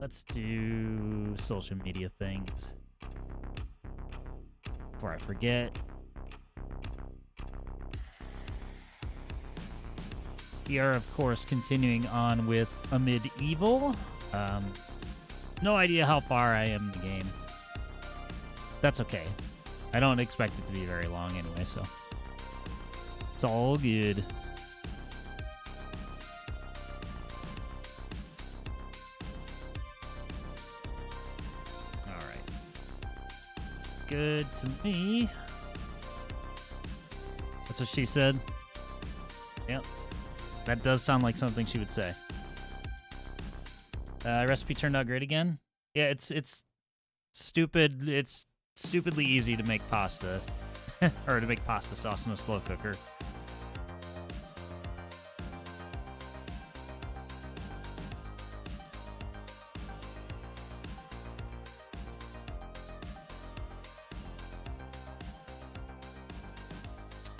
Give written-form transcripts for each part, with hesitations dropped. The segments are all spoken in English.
Let's do social media things. Before I forget. We are, of course, continuing on with a medieval. No idea how far I am in the game. That's okay. I don't expect it to be very long anyway, so it's all good. All right. It's good to me. That's what she said. Yep. That does sound like something she would say. Recipe turned out great again. Yeah, it's stupid. It's stupidly easy to make pasta, or to make pasta sauce in a slow cooker.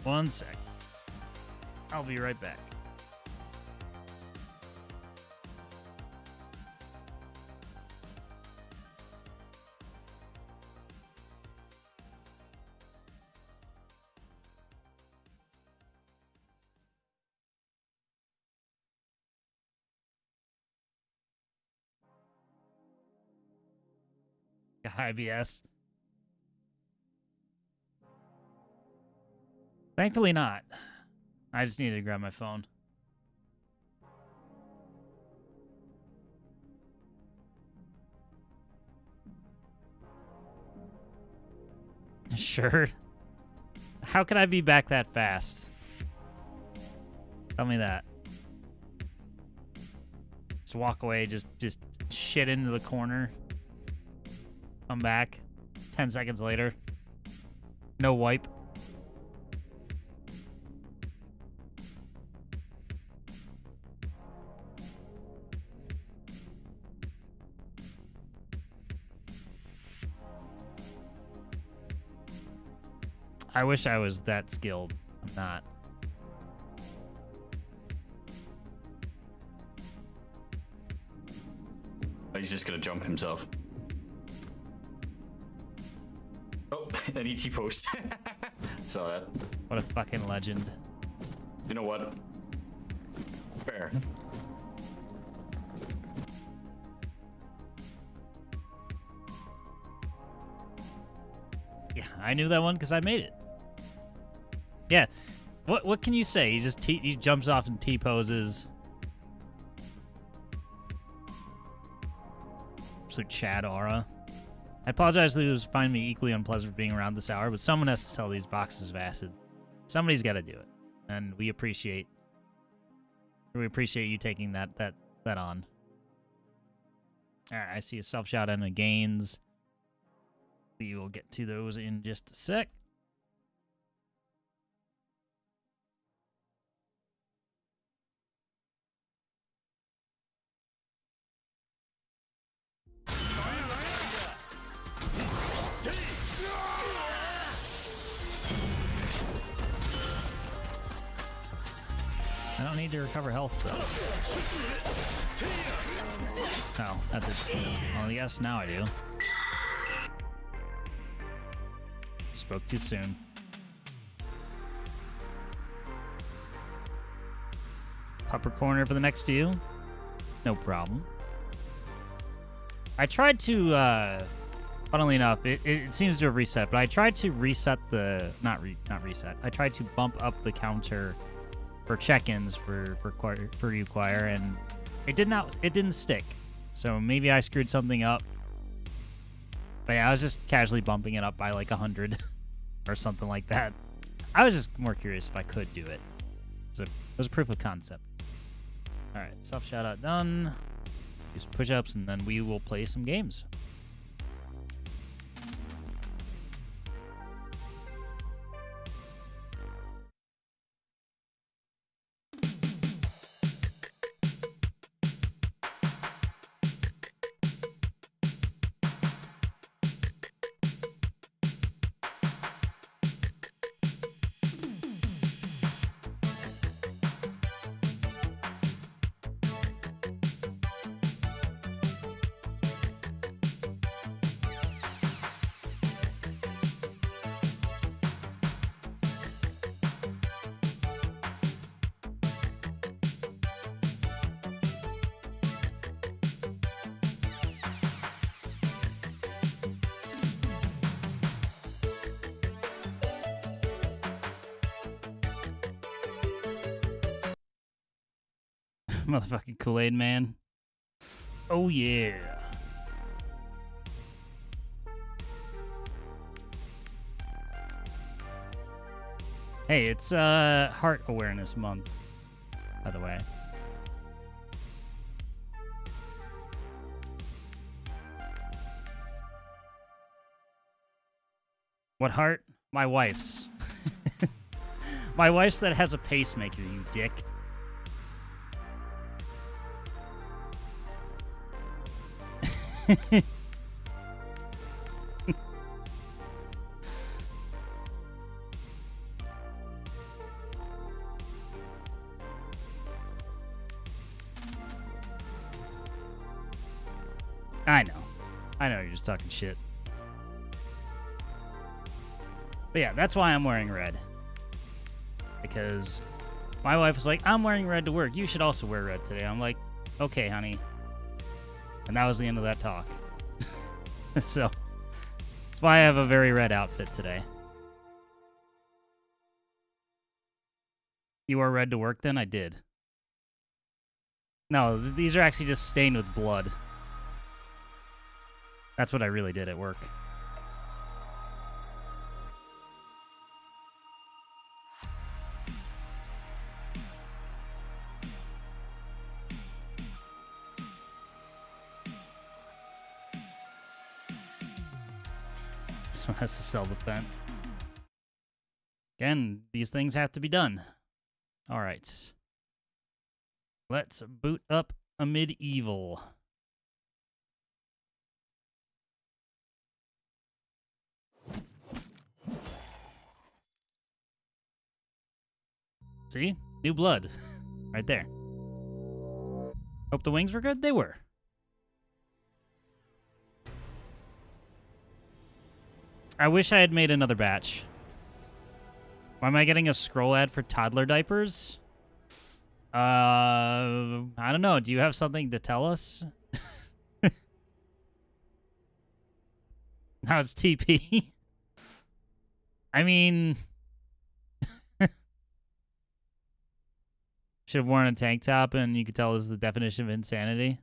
One sec. I'll be right back. IBS. Thankfully not. I just needed to grab my phone. Sure. How could I be back that fast? Tell me that. Just walk away, just shit into the corner. Come back 10 seconds later. No wipe. I wish I was that skilled. I'm not. He's just gonna jump himself. Oh, an ET post. Saw that. What a fucking legend. You know what? Fair. Yeah, I knew that one because I made it. Yeah. What can you say? He jumps off and T-poses. So Chad aura. I apologize that it was find me equally unpleasant for being around this hour, but someone has to sell these boxes of acid. Somebody's got to do it, and we appreciate you taking that on. All right, I see a self shout and a gains. We will get to those in just a sec. I don't need to recover health, though. Oh, that's it. Well, yes, now I do. Spoke too soon. Upper corner for the next few. No problem. I tried to, funnily enough, it seems to have reset, but I tried to reset the, not reset. I tried to bump up the counter for check-ins for you, Choir, and it didn't stick. So maybe I screwed something up. But yeah, I was just casually bumping it up by like 100 or something like that. I was just more curious if I could do it. So it was a proof of concept. All right, self shout out done. Do some push-ups, and then we will play some games. Motherfucking Kool-Aid Man. Oh, yeah. Hey, it's Heart Awareness Month, by the way. What heart? My wife's. My wife's that has a pacemaker, you dick. I know. I know you're just talking shit. But yeah, that's why I'm wearing red. Because my wife was like, I'm wearing red to work. You should also wear red today. I'm like, okay, honey. And that was the end of that talk. So, that's why I have a very red outfit today. You wore red to work then? I did. No, these are actually just stained with blood. That's what I really did at work. This one has to sell the vent. Again, these things have to be done. All right. Let's boot up a medieval. See? New blood. Right there. Hope the wings were good? They were. I wish I had made another batch. Why am I getting a scroll ad for toddler diapers? I don't know. Do you have something to tell us? Now it's TP. I mean... Should have worn a tank top and you could tell this is the definition of insanity.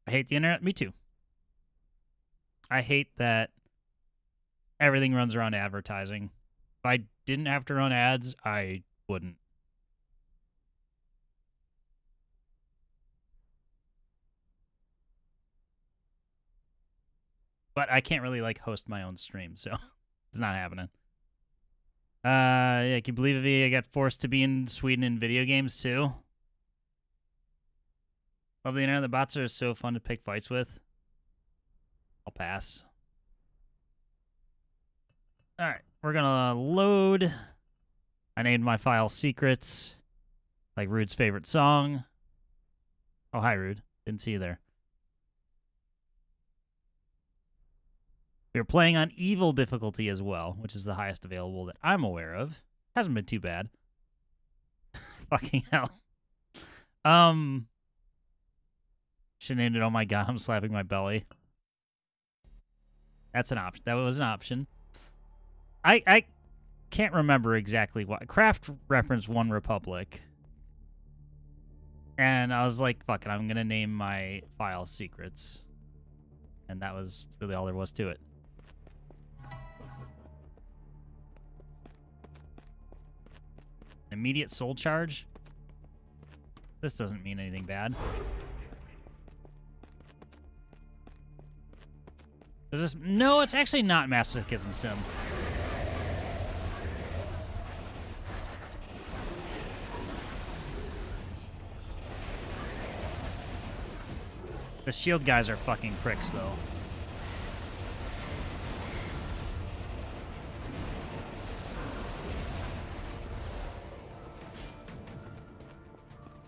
I hate the internet. Me too. I hate that everything runs around advertising. If I didn't have to run ads, I wouldn't. But I can't really, like, host my own stream, so it's not happening. Yeah, can you believe it? I got forced to be in Sweden in video games, too. Love the internet. The bots are so fun to pick fights with. I'll pass. Alright, we're gonna load. I named my file Secrets. Like Rude's favorite song. Oh, hi, Rude. Didn't see you there. We are playing on Evil difficulty as well, which is the highest available that I'm aware of. Hasn't been too bad. Fucking hell. Should have named it, oh my god, I'm slapping my belly. That's an option. That was an option. I can't remember exactly what. Kraft referenced One Republic. And I was like, fuck it, I'm going to name my file Secrets. And that was really all there was to it. Immediate soul charge? This doesn't mean anything bad. Is this... No, it's actually not Masochism Sim. The shield guys are fucking pricks, though.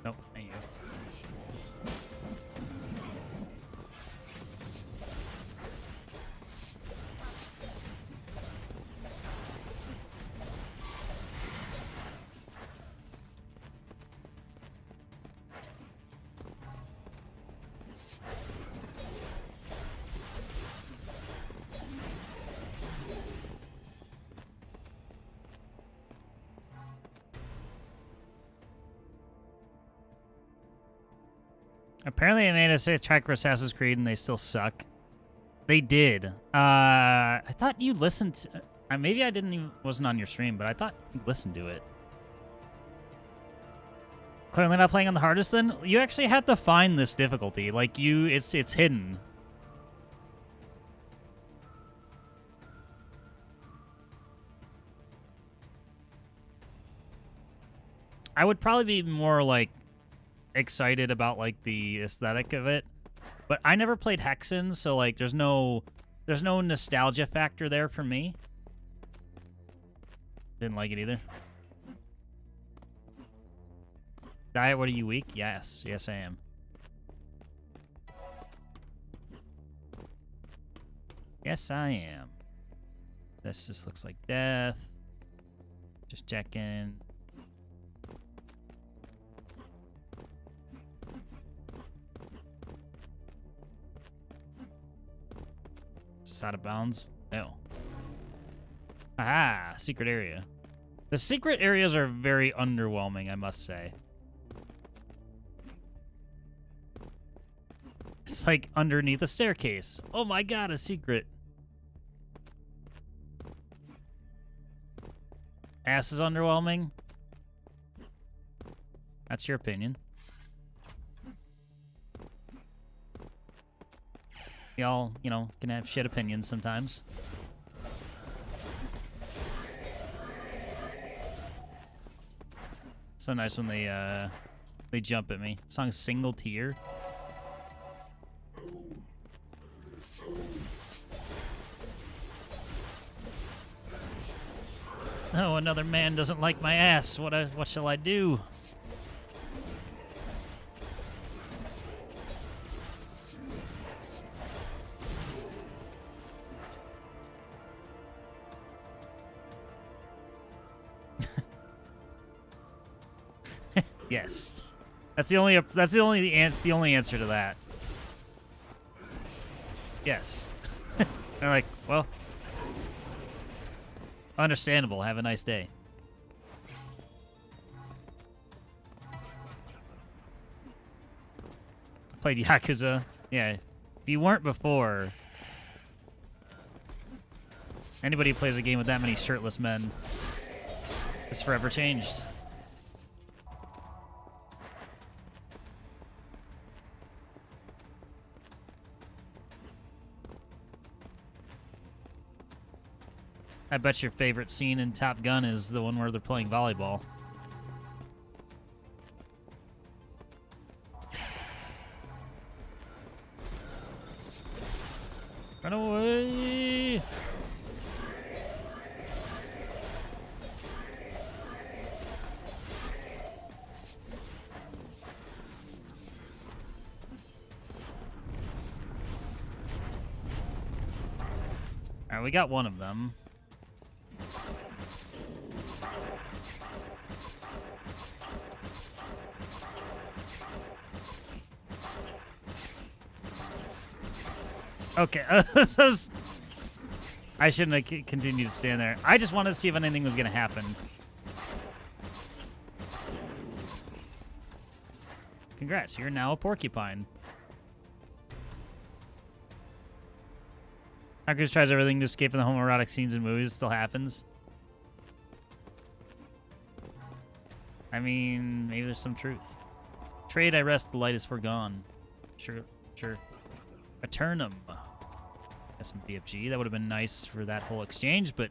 Nope, thank you. Apparently they made us track for Assassin's Creed and they still suck. They did. I thought you listened to... maybe I wasn't on your stream, but I thought you listened to it. Clearly not playing on the hardest then? You actually have to find this difficulty. Like, it's hidden. I would probably be more, like, excited about, like, the aesthetic of it. But I never played Hexen, so, like, there's no nostalgia factor there for me. Didn't like it either. Diet, what are you, weak? Yes. Yes, I am. Yes, I am. This just looks like death. Just checking. Is this out of bounds? No. Aha! Secret area. The secret areas are very underwhelming, I must say. It's like underneath a staircase. Oh my god, a secret. Ass is underwhelming. That's your opinion. Y'all, you know, can have shit opinions sometimes. So nice when they jump at me. Song's single tier. Oh, another man doesn't like my ass. What shall I do? Yes. That's the only answer to that. Yes. They're like, well, understandable. Have a nice day. I played Yakuza. Yeah. If you weren't before, anybody who plays a game with that many shirtless men is forever changed. I bet your favorite scene in Top Gun is the one where they're playing volleyball. Run away! Alright, we got one of them. Okay, I shouldn't have continued to stand there. I just wanted to see if anything was going to happen. Congrats, you're now a porcupine. Hackers tries everything to escape from the homoerotic scenes in movies. Still happens. I mean, maybe there's some truth. Trade, I rest, the light is forgone. Sure. Eternum. Got some BFG. That would have been nice for that whole exchange, but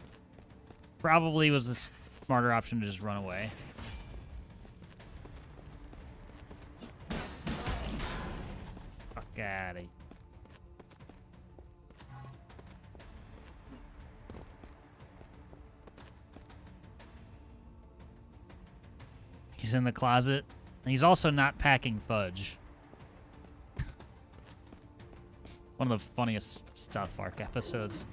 probably was the smarter option to just run away. Fuck outta here. He's in the closet. And he's also not packing fudge. One of the funniest South Park episodes.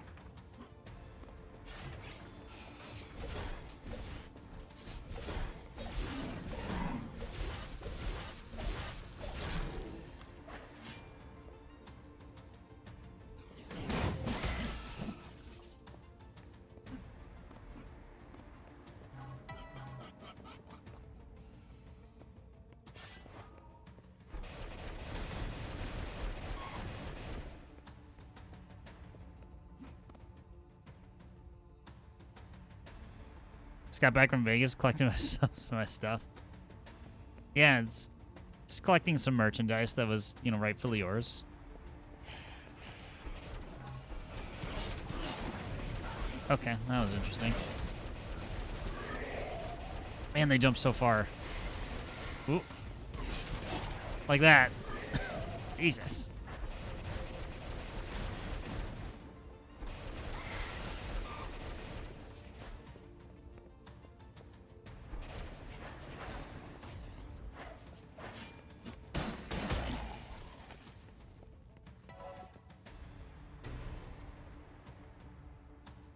Just got back from Vegas collecting some of my stuff. Yeah, it's just collecting some merchandise that was, you know, rightfully yours. Okay, that was interesting. Man, they jumped so far. Ooh. Like that. Jesus.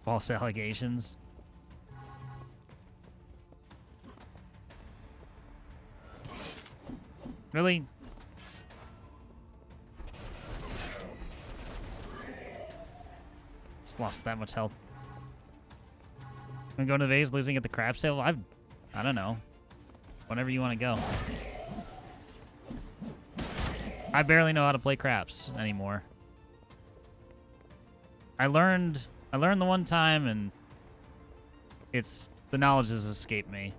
False allegations. Really? Just lost that much health. I'm going to Vegas, losing at the crap sale. I don't know. Whenever you want to go. I barely know how to play craps anymore. I learned the one time, and the knowledge has escaped me.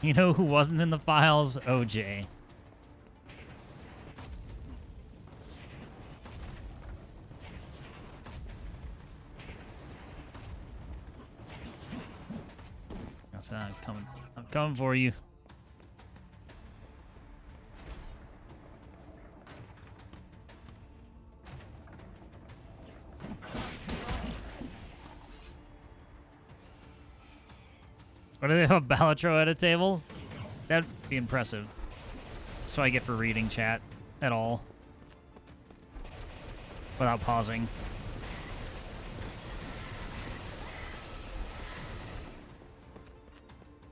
You know who wasn't in the files? OJ. I'm coming for you. What do they have, a Balatro at a table? That'd be impressive. That's what I get for reading chat at all. Without pausing.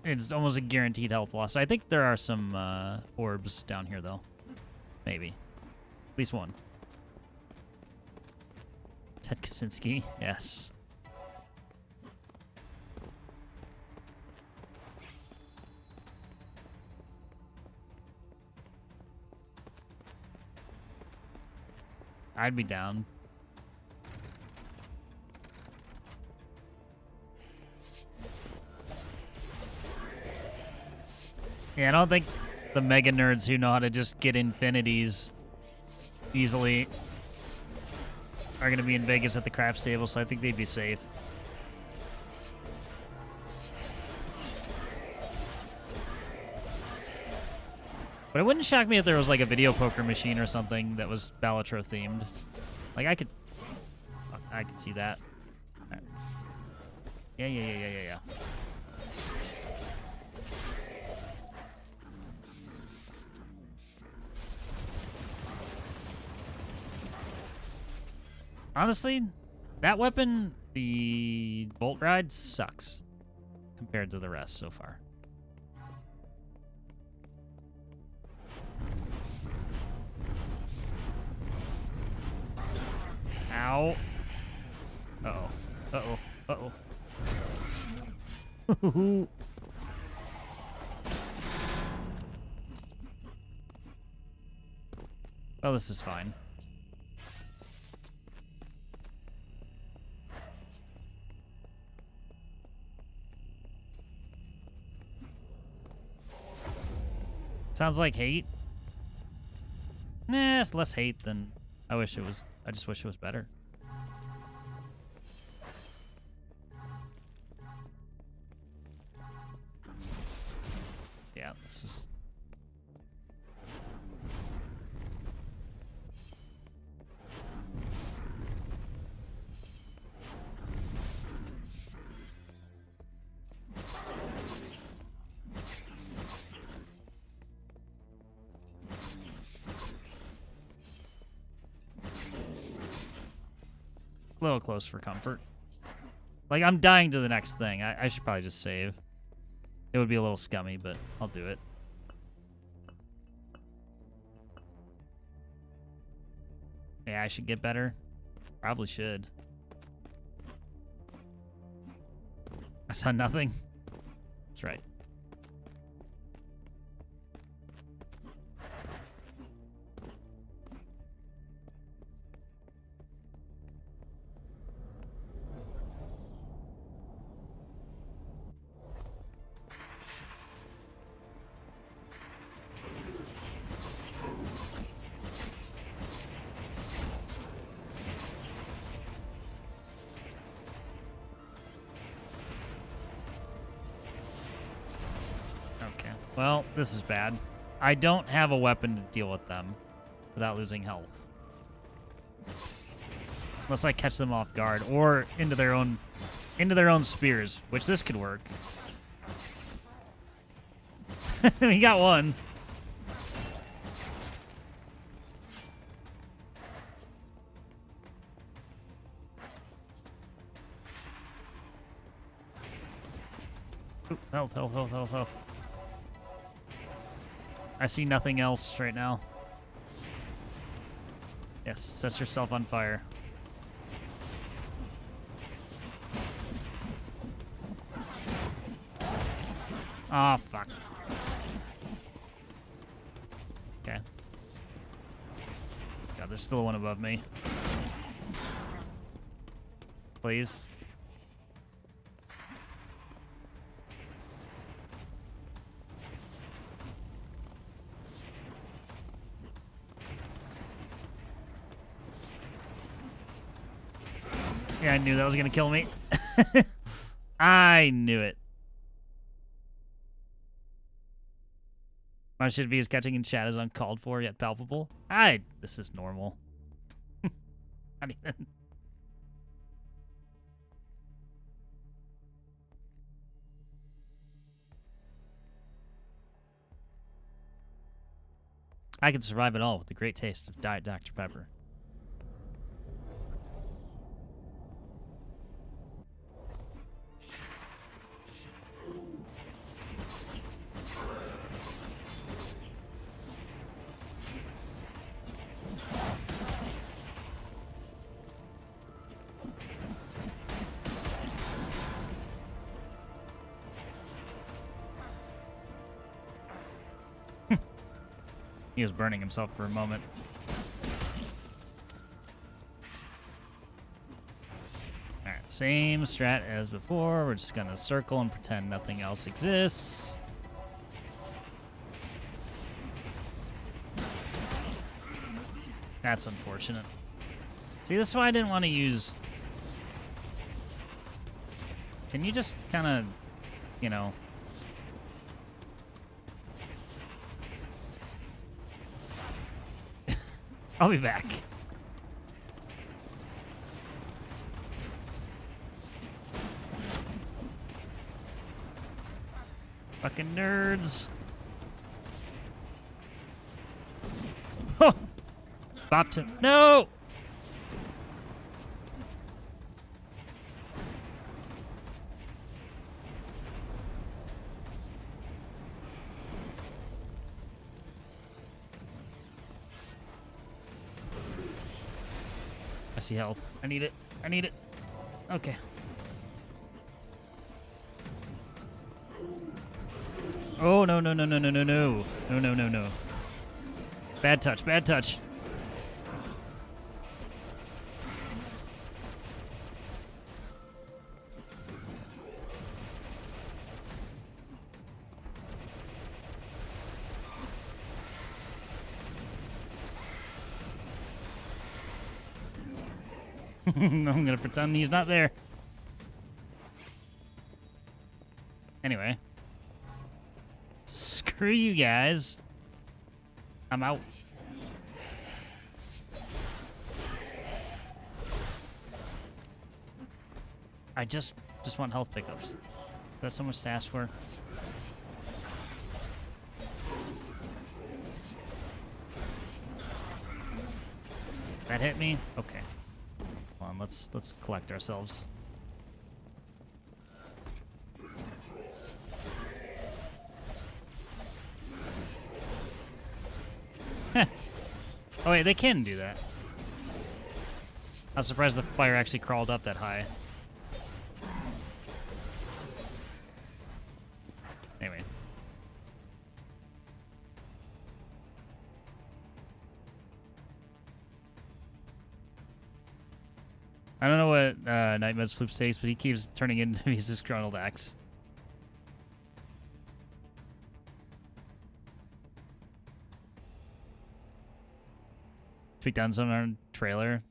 It's almost a guaranteed health loss. I think there are some orbs down here, though. Maybe. At least one. Ted Kaczynski, yes. I'd be down. Yeah, I don't think the mega nerds who know how to just get infinities easily are going to be in Vegas at the craps table, so I think they'd be safe. But it wouldn't shock me if there was like a video poker machine or something that was Balatro themed. Like I could see that. Right. Yeah. Honestly, that weapon, the bolt ride, sucks compared to the rest so far. Ow. Uh-oh. Uh-oh. Uh-oh. Oh, this is fine. Sounds like hate. Nah, it's less hate than I wish it was. I just wish it was better. Yeah, this is... a little close for comfort. Like, I'm dying to the next thing. I should probably just save. It would be a little scummy, but I'll do it. Yeah, I should get better. Probably should. I saw nothing. That's right. Well, this is bad. I don't have a weapon to deal with them without losing health. Unless I catch them off guard or into their own spears, which this could work. We got one. Ooh, health, health, health, health, health. I see nothing else right now. Yes, set yourself on fire. Ah, oh, fuck. Okay. God, there's still one above me. Please. Yeah, I knew that was gonna kill me. I knew it. My shit is catching in chat is uncalled for yet palpable. This is normal. Not even. I can survive it all with the great taste of Diet Dr. Pepper. He was burning himself for a moment. Alright, same strat as before. We're just gonna circle and pretend nothing else exists. That's unfortunate. See, this is why I didn't want to use... Can you just kind of, you know... I'll be back. Fucking nerds. Oh! Bopped him. No! I see health. I need it. I need it. Okay. Oh, no, no, no, no, no, no, no. No, no, no, no. Bad touch, bad touch. I'm gonna pretend he's not there. Anyway. Screw you guys. I'm out. I just want health pickups. That's so much to ask for. That hit me? Okay. Hold on, let's collect ourselves. Oh wait, they can do that. I was surprised the fire actually crawled up that high. Anyway. I don't know what Nightmare's flip says, but he keeps turning into his disgruntled axe. Tweak down some on trailer.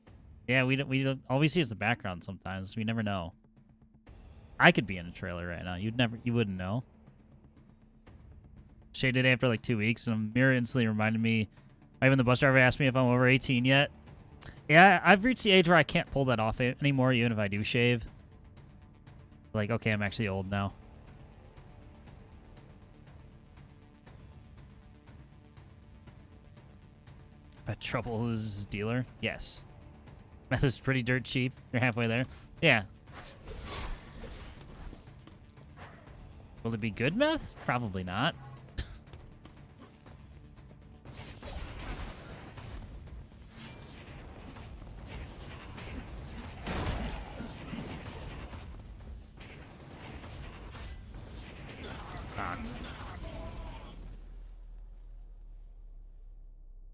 Yeah, we don't. All we see is the background sometimes. We never know. I could be in a trailer right now. You wouldn't know. shaded after like 2 weeks, and Mira instantly reminded me. Even the bus driver asked me if I'm over 18 yet. Yeah, I've reached the age where I can't pull that off anymore, even if I do shave. Like, okay, I'm actually old now. Bet Trouble is his dealer? Yes. Meth is pretty dirt cheap. You're halfway there. Yeah. Will it be good meth? Probably not.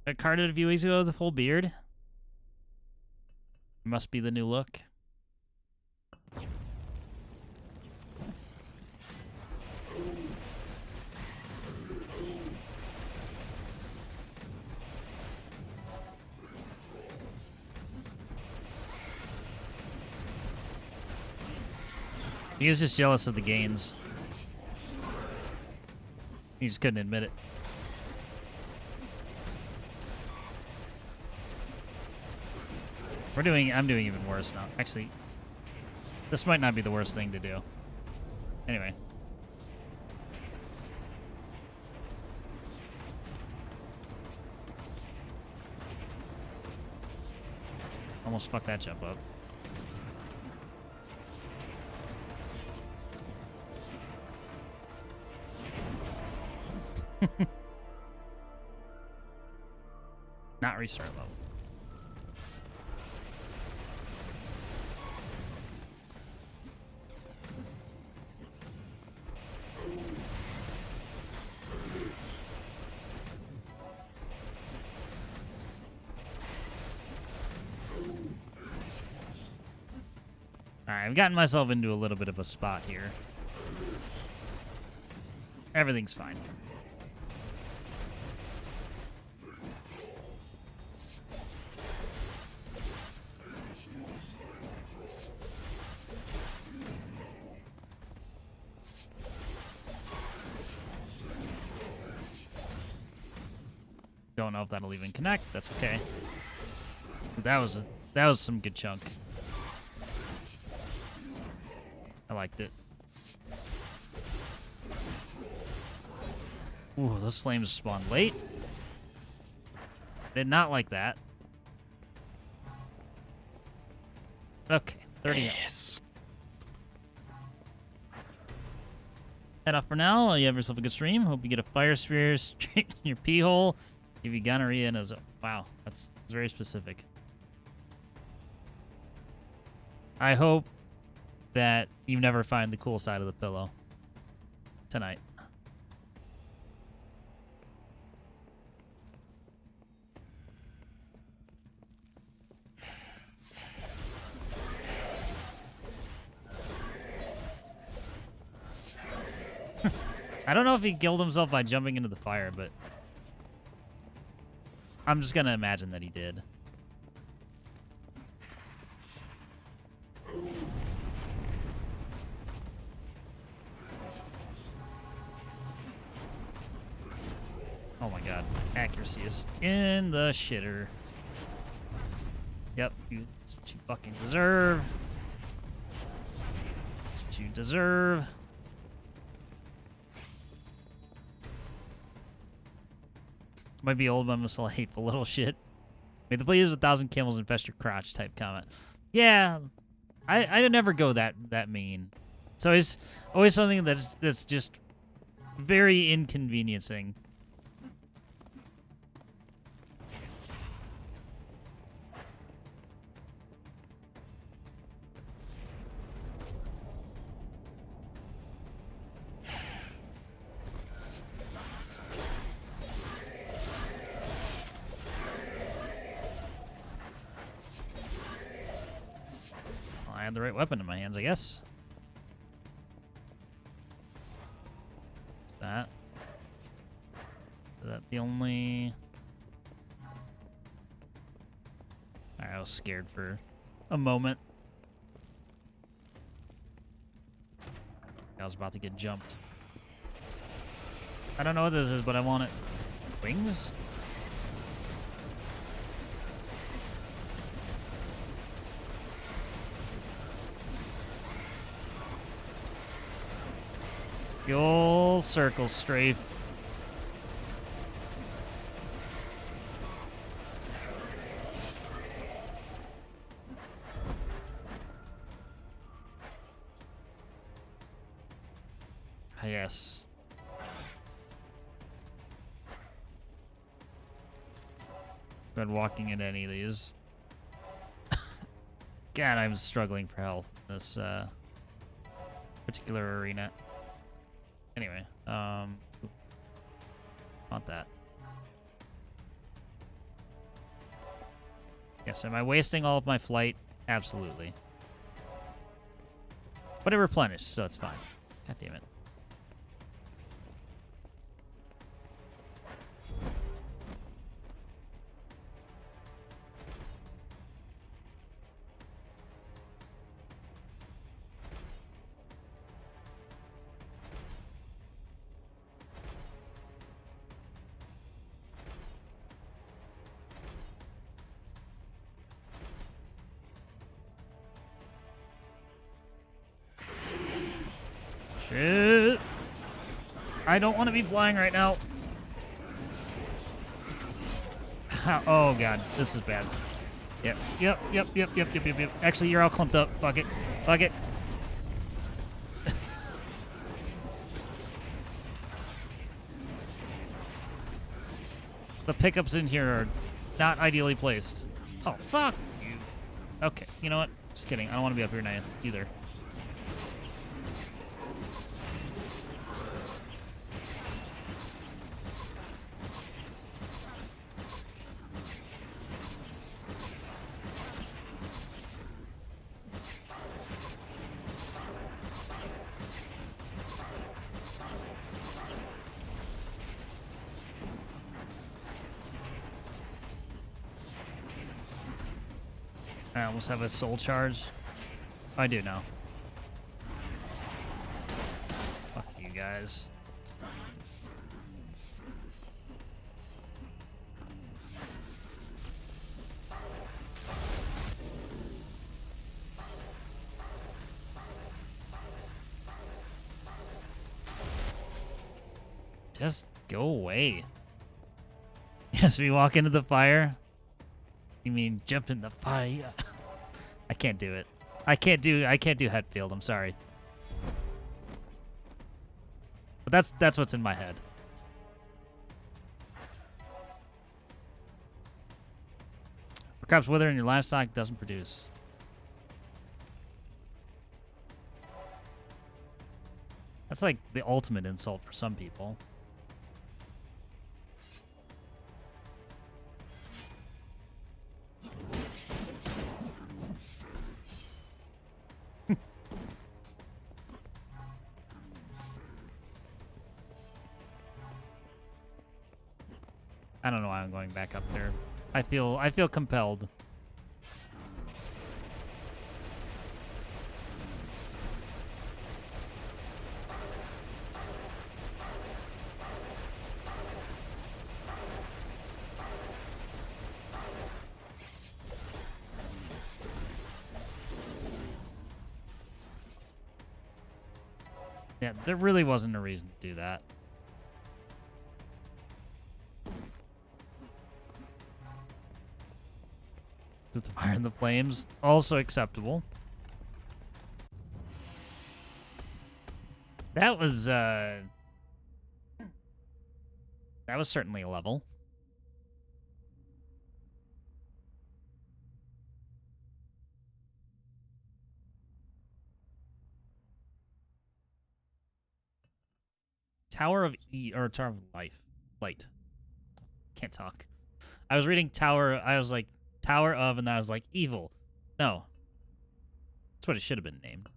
I carded a few weeks ago with a full beard. Must be the new look. He was just jealous of the gains. He just couldn't admit it. I'm doing even worse now. Actually, this might not be the worst thing to do. Anyway. Almost fucked that jump up. Not restart level. Alright, I've gotten myself into a little bit of a spot here. Everything's fine. Don't know if that'll even connect. That's okay. That was some good chunk. I liked it. Ooh, those flames spawned late. Did not like that. Okay, 30 Yes. Head off for now. You have yourself a good stream. Hope you get a fire sphere straight in your pee hole. Give you gonorrhea and wow, that's very specific. I hope that you never find the cool side of the pillow tonight. I don't know if he killed himself by jumping into the fire, but I'm just gonna imagine that he did. Oh my god. Accuracy is in the shitter. Yep, that's what you fucking deserve. That's what you deserve. Might be old, but I'm still a hateful little shit. May the blaze 1,000 camels infest your crotch type comment. Yeah, I never go that mean. It's always something that's just very inconveniencing. I had the right weapon in my hands, I guess. What's that? Is that the only... Alright, I was scared for a moment. I was about to get jumped. I don't know what this is, but I want it. Wings? The old circle strafe. Yes. Been walking into any of these. God, I'm struggling for health in this particular arena. Anyway, want that. Yes, am I wasting all of my flight? Absolutely. But it replenished, so it's fine. God damn it. Shit. I don't want to be flying right now. Oh god, this is bad. Yep. Actually, you're all clumped up. Fuck it. Fuck it. The pickups in here are not ideally placed. Oh, fuck you. Okay, you know what? Just kidding. I don't want to be up here now either. I almost have a soul charge. I do now. Fuck you guys. Just go away. Yes, we walk into the fire. You mean jump in the fire? I can't do it. I can't do Hetfield. I'm sorry. But that's what's in my head. Crops wither and your livestock doesn't produce. That's like the ultimate insult for some people. I don't know why I'm going back up there. I feel compelled. Yeah, there really wasn't a reason to do that. The fire and the flames, also acceptable. That was certainly a level. Tower of Tower of Light. Can't talk. I was reading Tower, I was like, Tower of, and I was like, evil. No. That's what it should have been named.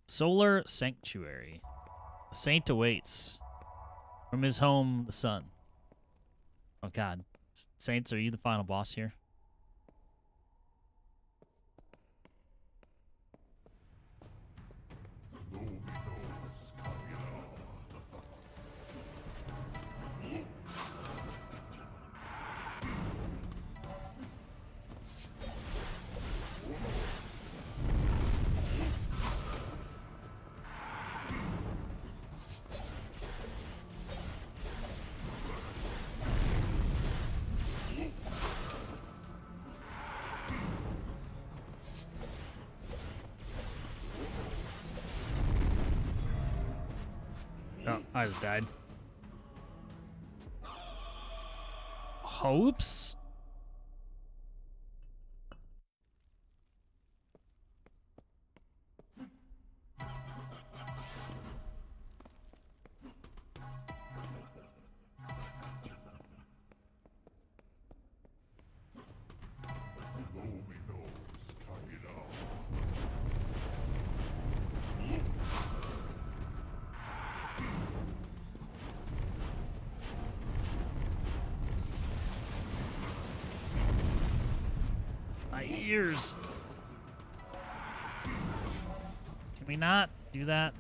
Solar Sanctuary. The saint awaits. From his home, the sun. Oh god. Saints, are you the final boss here? I just died. Hopes? My ears. Can we not do that?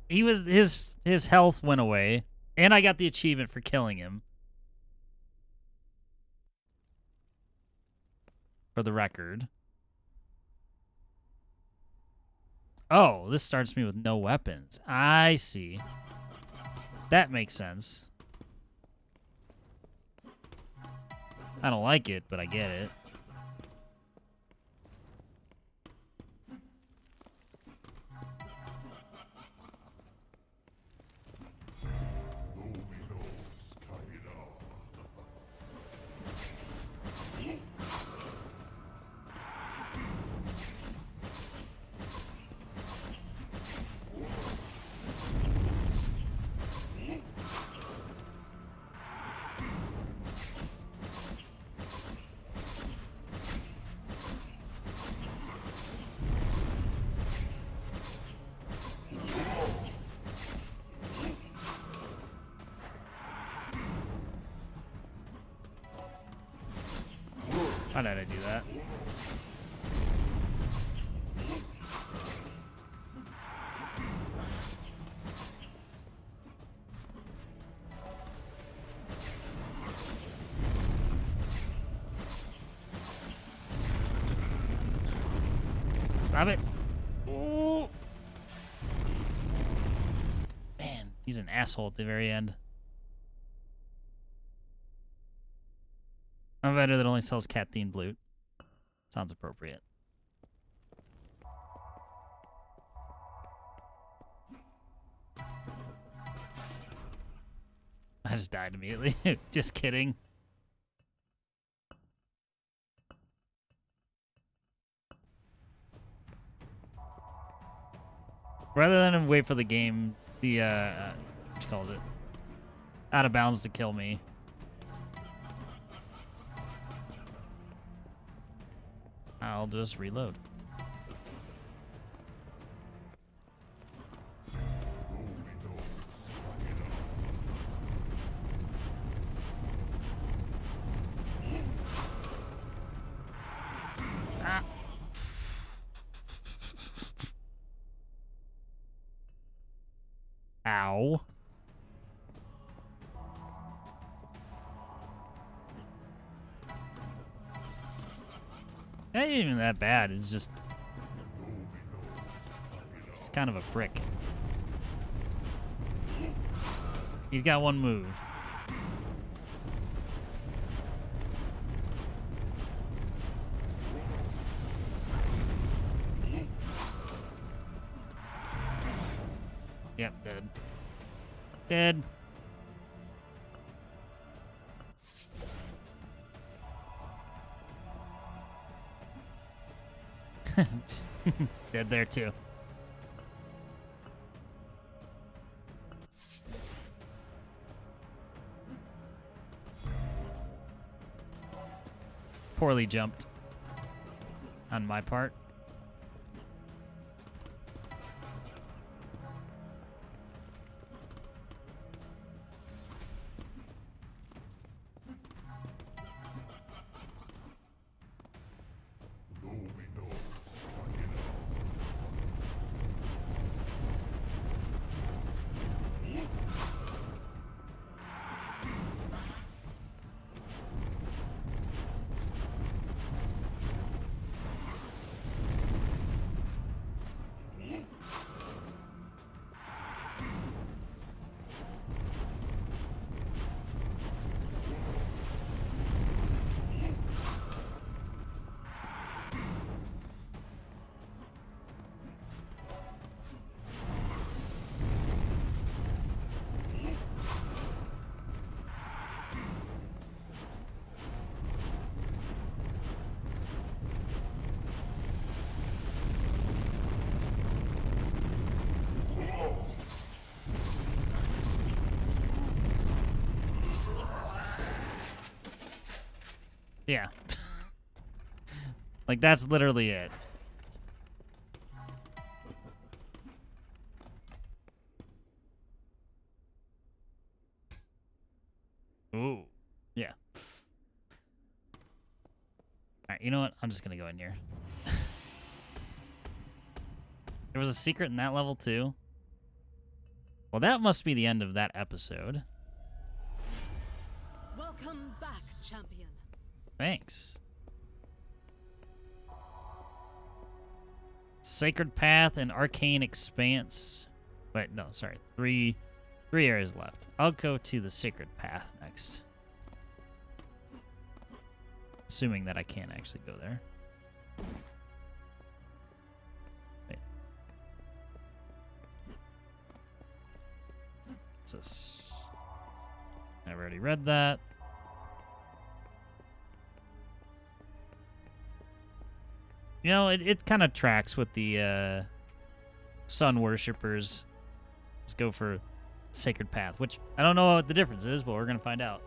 He was his health went away, and I got the achievement for killing him. For the record. Oh, this starts me with no weapons. I see. That makes sense. I don't like it, but I get it. Why did I do that? Stop it. Ooh. Man, he's an asshole at the very end. I'm a vendor that only sells cat-themed loot. Sounds appropriate. I just died immediately. Just kidding. Rather than wait for the game, the, what calls it? Out of bounds to kill me. I'll just reload. Ah. Ow. It ain't even that bad. It's just kind of a prick. He's got one move. Yep, dead. Dead. Just dead there too. Poorly jumped on my part. Yeah. Like, that's literally it. Ooh. Yeah. Alright, you know what? I'm just gonna go in here. There was a secret in that level, too? Well, that must be the end of that episode. Welcome back, champion. Thanks. Sacred Path and Arcane Expanse. Wait, no, sorry. Three areas left. I'll go to the Sacred Path next. Assuming that I can actually go there. Wait. What's this? I've already read that. You know, it kind of tracks with the sun worshippers. Let's go for Sacred Path, which I don't know what the difference is, but we're going to find out.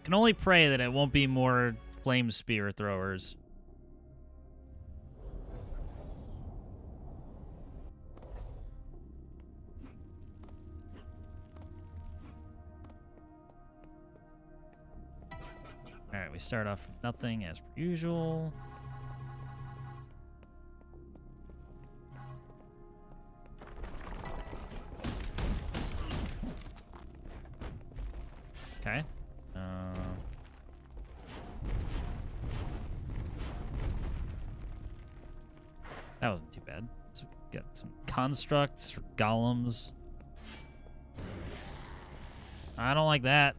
Can only pray that it won't be more flame spear throwers. Alright, we start off with nothing as per usual. Okay. That wasn't too bad. So we got some constructs for golems. I don't like that.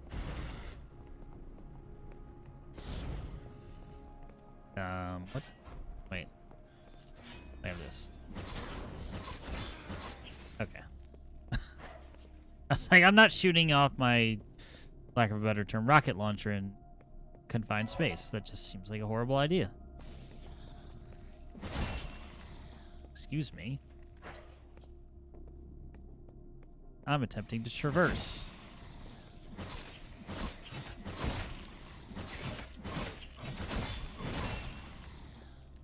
What? Wait. I have this. Okay. I was like, I'm not shooting off my, lack of a better term, rocket launcher in confined space. That just seems like a horrible idea. Excuse me. I'm attempting to traverse.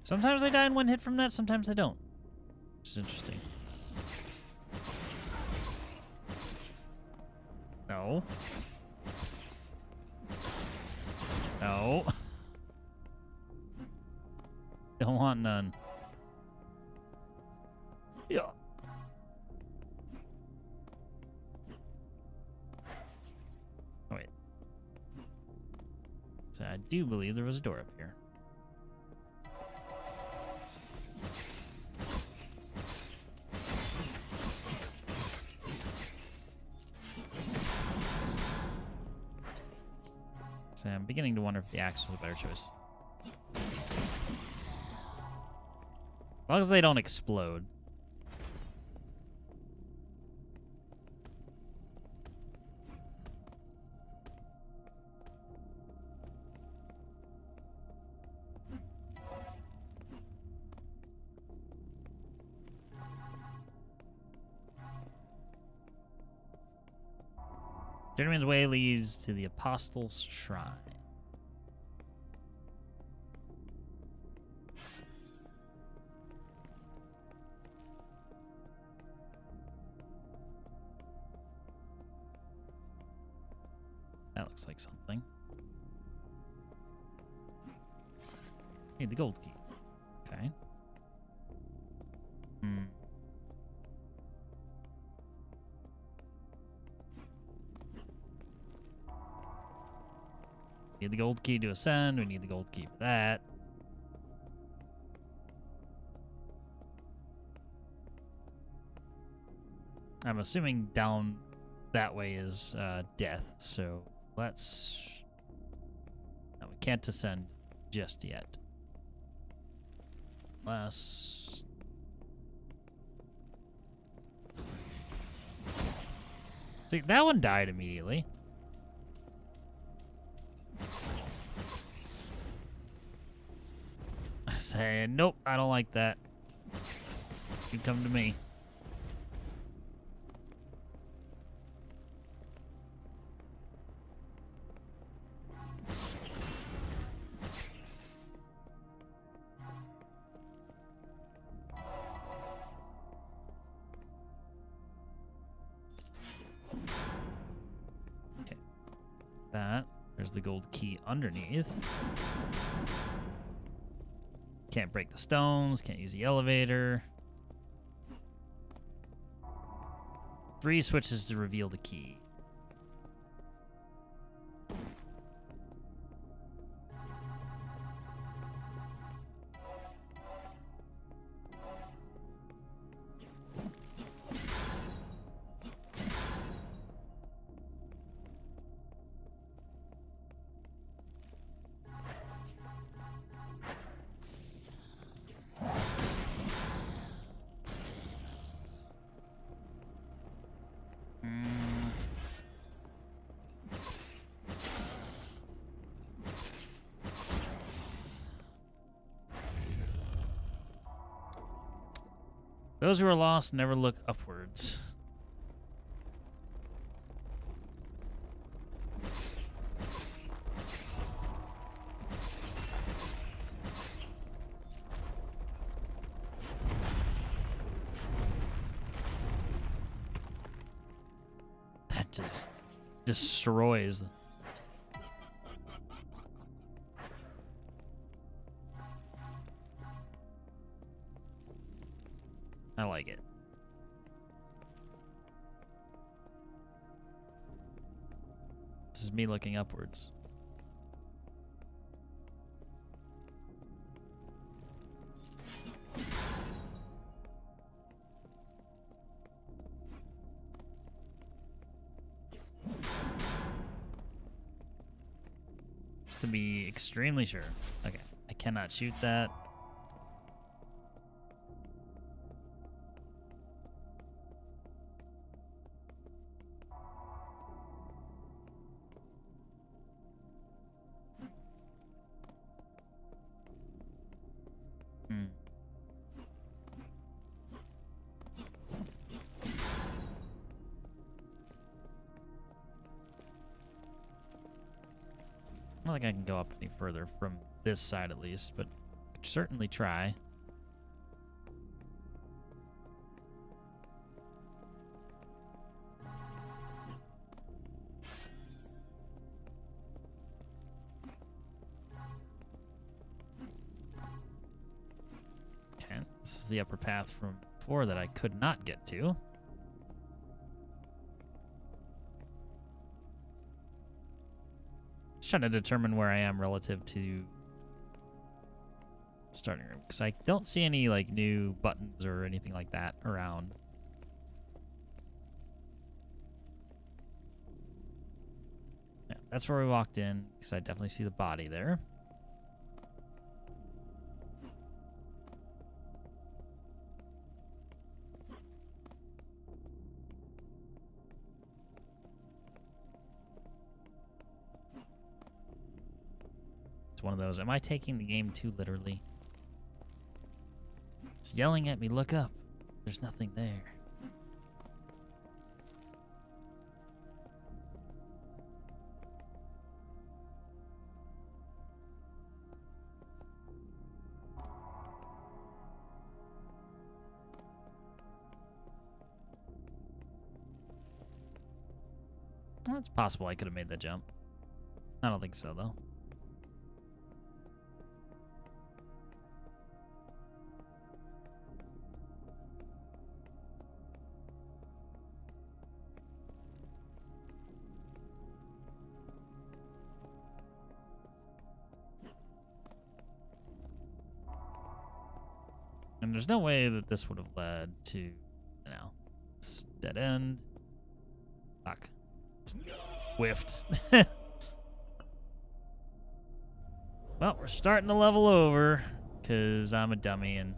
Sometimes they die in one hit from that, sometimes they don't. Which is interesting. No. No. Don't want none. Yeah. Oh, wait. So I do believe there was a door up here. So I'm beginning to wonder if the axe was a better choice. As long as they don't explode. Journeyman's Way leads to the Apostles' Shrine. That looks like something. Hey, the gold key. Okay. Need the gold key to ascend. We need the gold key for that. I'm assuming down that way is death, so let's... No, we can't ascend just yet. Unless... See, that one died immediately. I say, nope, I don't like that. You come to me. the gold key underneath. Can't break the stones, can't use the elevator. 3 switches to reveal the key. Those who are lost never look upwards. That just destroys. I like it. This is me looking upwards. Just to be extremely sure. Okay, I cannot shoot that. I don't think I can go up any further from this side at least, but I could certainly try. Okay, this is the upper path from before that I could not get to. Trying to determine where I am relative to starting room, because I don't see any like new buttons or anything like that around. Yeah, that's where we walked in, because I definitely see the body there. It's one of those. Am I taking the game too literally? It's yelling at me, look up. There's nothing there. Well, it's possible I could have made that jump. I don't think so, though. And there's no way that this would have led to, you know, this dead end. Fuck. Whiffed. Well, we're starting to level over, because I'm a dummy and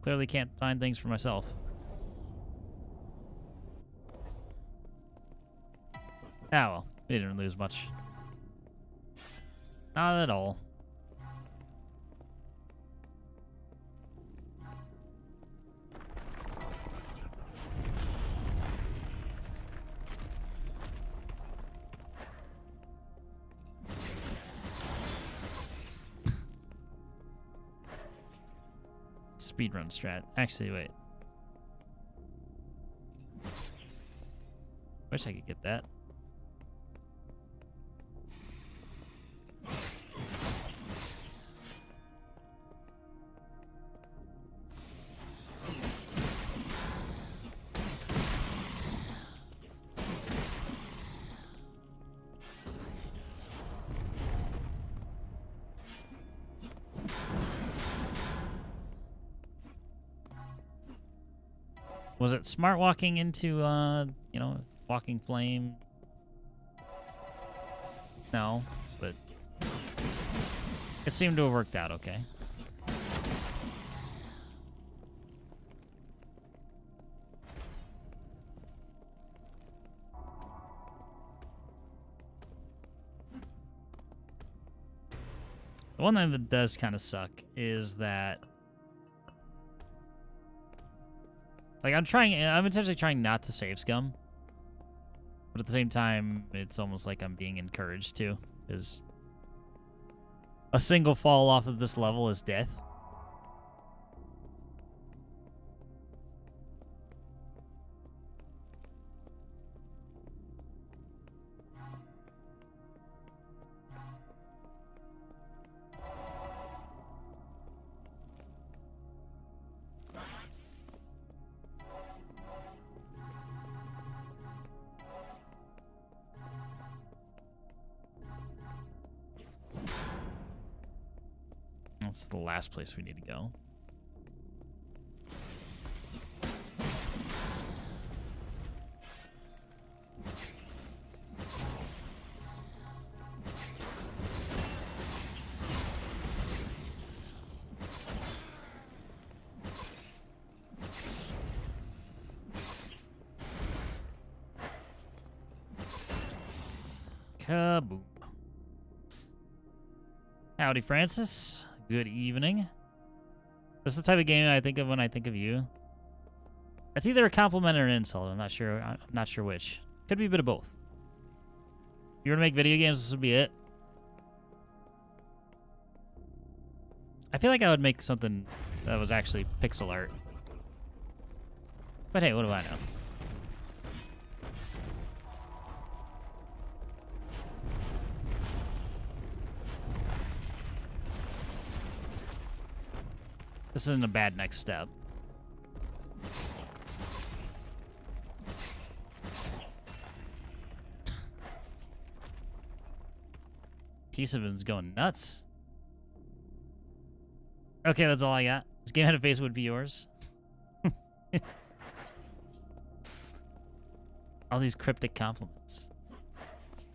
clearly can't find things for myself. Ah, well, we didn't lose much. Not at all. Speedrun strat. Actually, wait. Wish I could get that. Was it smart walking into, you know, walking flame? No, but it seemed to have worked out okay. The one thing that does kind of suck is that, like, I'm intentionally trying not to save scum, but at the same time, it's almost like I'm being encouraged to, because a single fall off of this level is death. That's the last place we need to go. Kaboom. Howdy, Francis. Good evening. This is the type of game I think of when I think of you. It's either a compliment or an insult. I'm not sure. I'm not sure which. Could be a bit of both. If you were to make video games, this would be it. I feel like I would make something that was actually pixel art. But hey, what do I know? This isn't a bad next step. Piece of him's going nuts. Okay, that's all I got. This game had a face would be yours. All these cryptic compliments.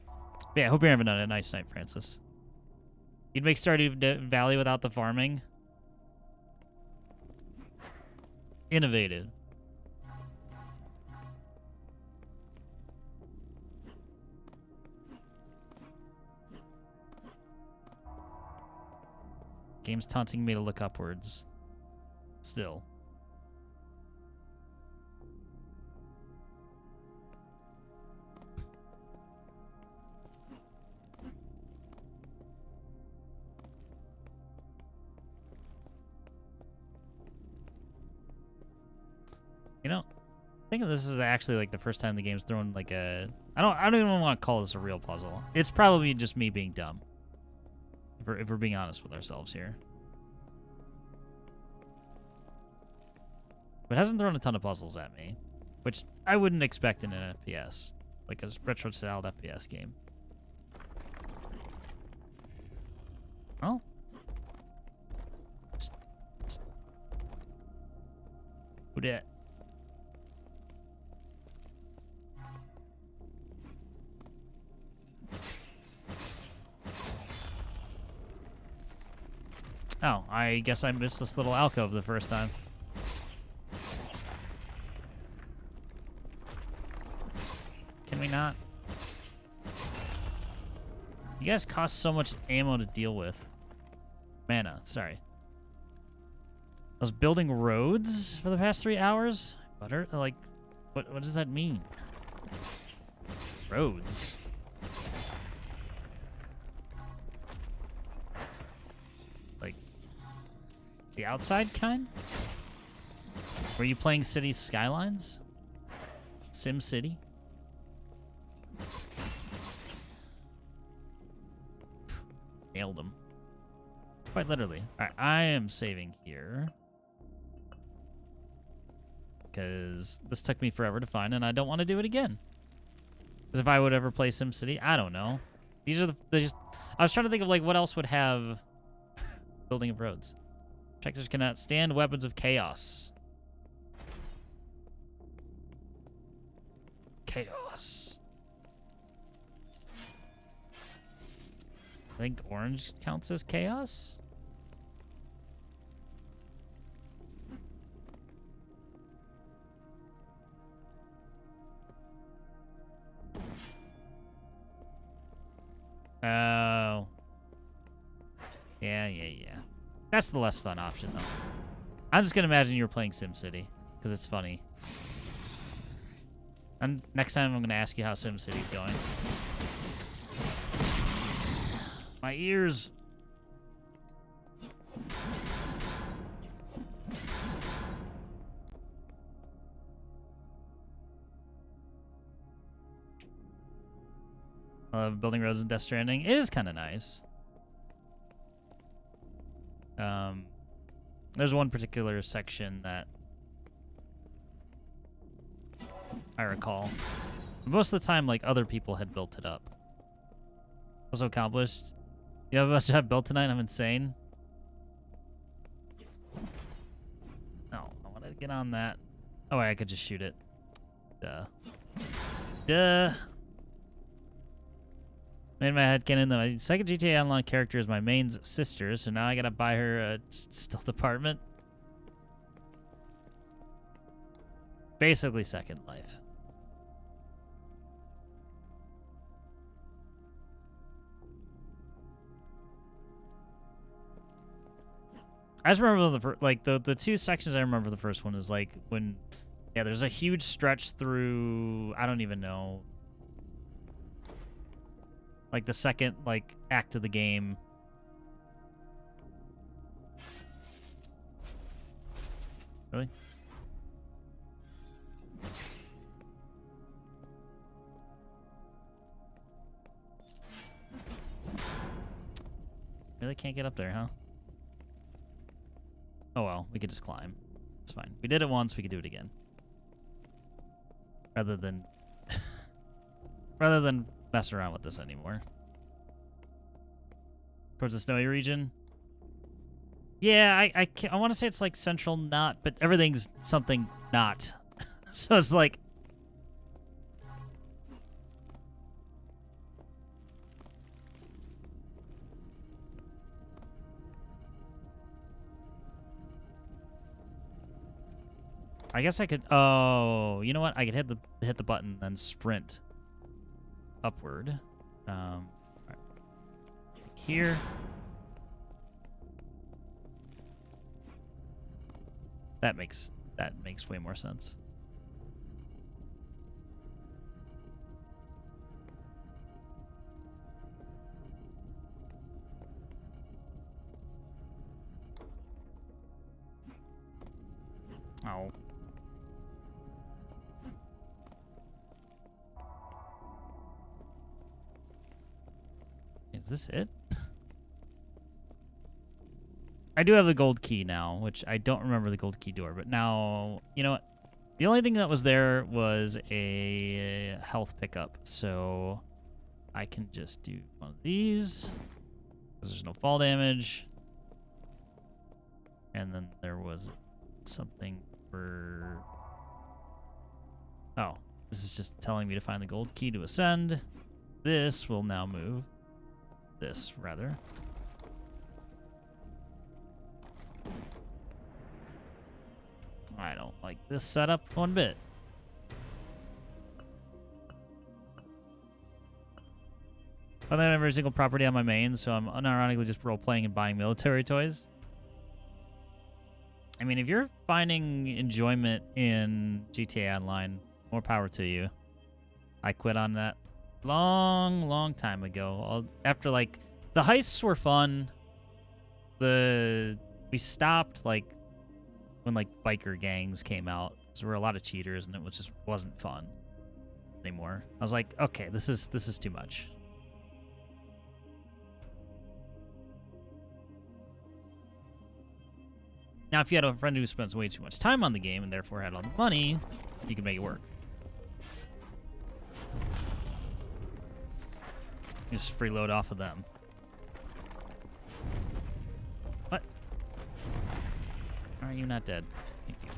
But yeah, I hope you're having a nice night, Francis. You'd make Stardew Valley without the farming. Innovative. Game's taunting me to look upwards. Still. You know, I think this is actually like the first time the game's thrown like a... I don't even want to call this a real puzzle. It's probably just me being dumb. If we're being honest with ourselves here. But it hasn't thrown a ton of puzzles at me, which I wouldn't expect in an FPS, like a retro-styled FPS game. Well, who did? Oh, I guess I missed this little alcove the first time. Can we not? You guys cost so much ammo to deal with. Mana, sorry. I was building roads for the past 3 hours? Butter? Like, what does that mean? Roads. Like, the outside kind? Were you playing City Skylines? Sim City? Nailed him. Quite literally. Alright, I am saving here. Because this took me forever to find, and I don't want to do it again. Because if I would ever play SimCity, I don't know. These are I was trying to think of like what else would have building of roads. Protectors cannot stand weapons of chaos. chaos. I think orange counts as chaos. Oh. Yeah. That's the less fun option, though. I'm just gonna imagine you're playing SimCity, because it's funny. And next time I'm gonna ask you how SimCity's going. My ears. I love building roads in Death Stranding. It is kind of nice. There's one particular section that I recall. Most of the time, like, other people had built it up. Also accomplished. You have a bunch I've built tonight? I'm insane. No, I want to get on that. Oh, wait, I could just shoot it. Duh. Made my head canon that my second GTA Online character is my main's sister, so now I gotta buy her a stealth apartment. Basically Second Life. I just remember the two sections I remember. The first one is like when, yeah, there's a huge stretch through, I don't even know, like the second like act of the game. Really? Really can't get up there, huh? Oh well, we could just climb. It's fine. We did it once, we could do it again. Rather than mess around with this anymore. Towards the snowy region. Yeah, I want to say it's like central not, but everything's something not. So it's like I guess I could. Oh, you know what? I could hit the button, then sprint upward. Right. Here. That makes way more sense. Oh. Is this it? I do have the gold key now, which I don't remember the gold key door, but now, you know what? The only thing that was there was a health pickup, so I can just do one of these, because there's no fall damage. And then there was something for... Oh, this is just telling me to find the gold key to ascend. This will now move. This, rather. I don't like this setup one bit. I don't have every single property on my main, so I'm unironically just role-playing and buying military toys. I mean, if you're finding enjoyment in GTA Online, more power to you. I quit on that long time ago. After, like, the heists were fun. We stopped, like, when, like, biker gangs came out. Because there were a lot of cheaters, and it just wasn't fun anymore. I was like, okay, this is too much. Now, if you had a friend who spends way too much time on the game and therefore had all the money, you can make it work. Just freeload off of them. What? Are you not dead? Thank you.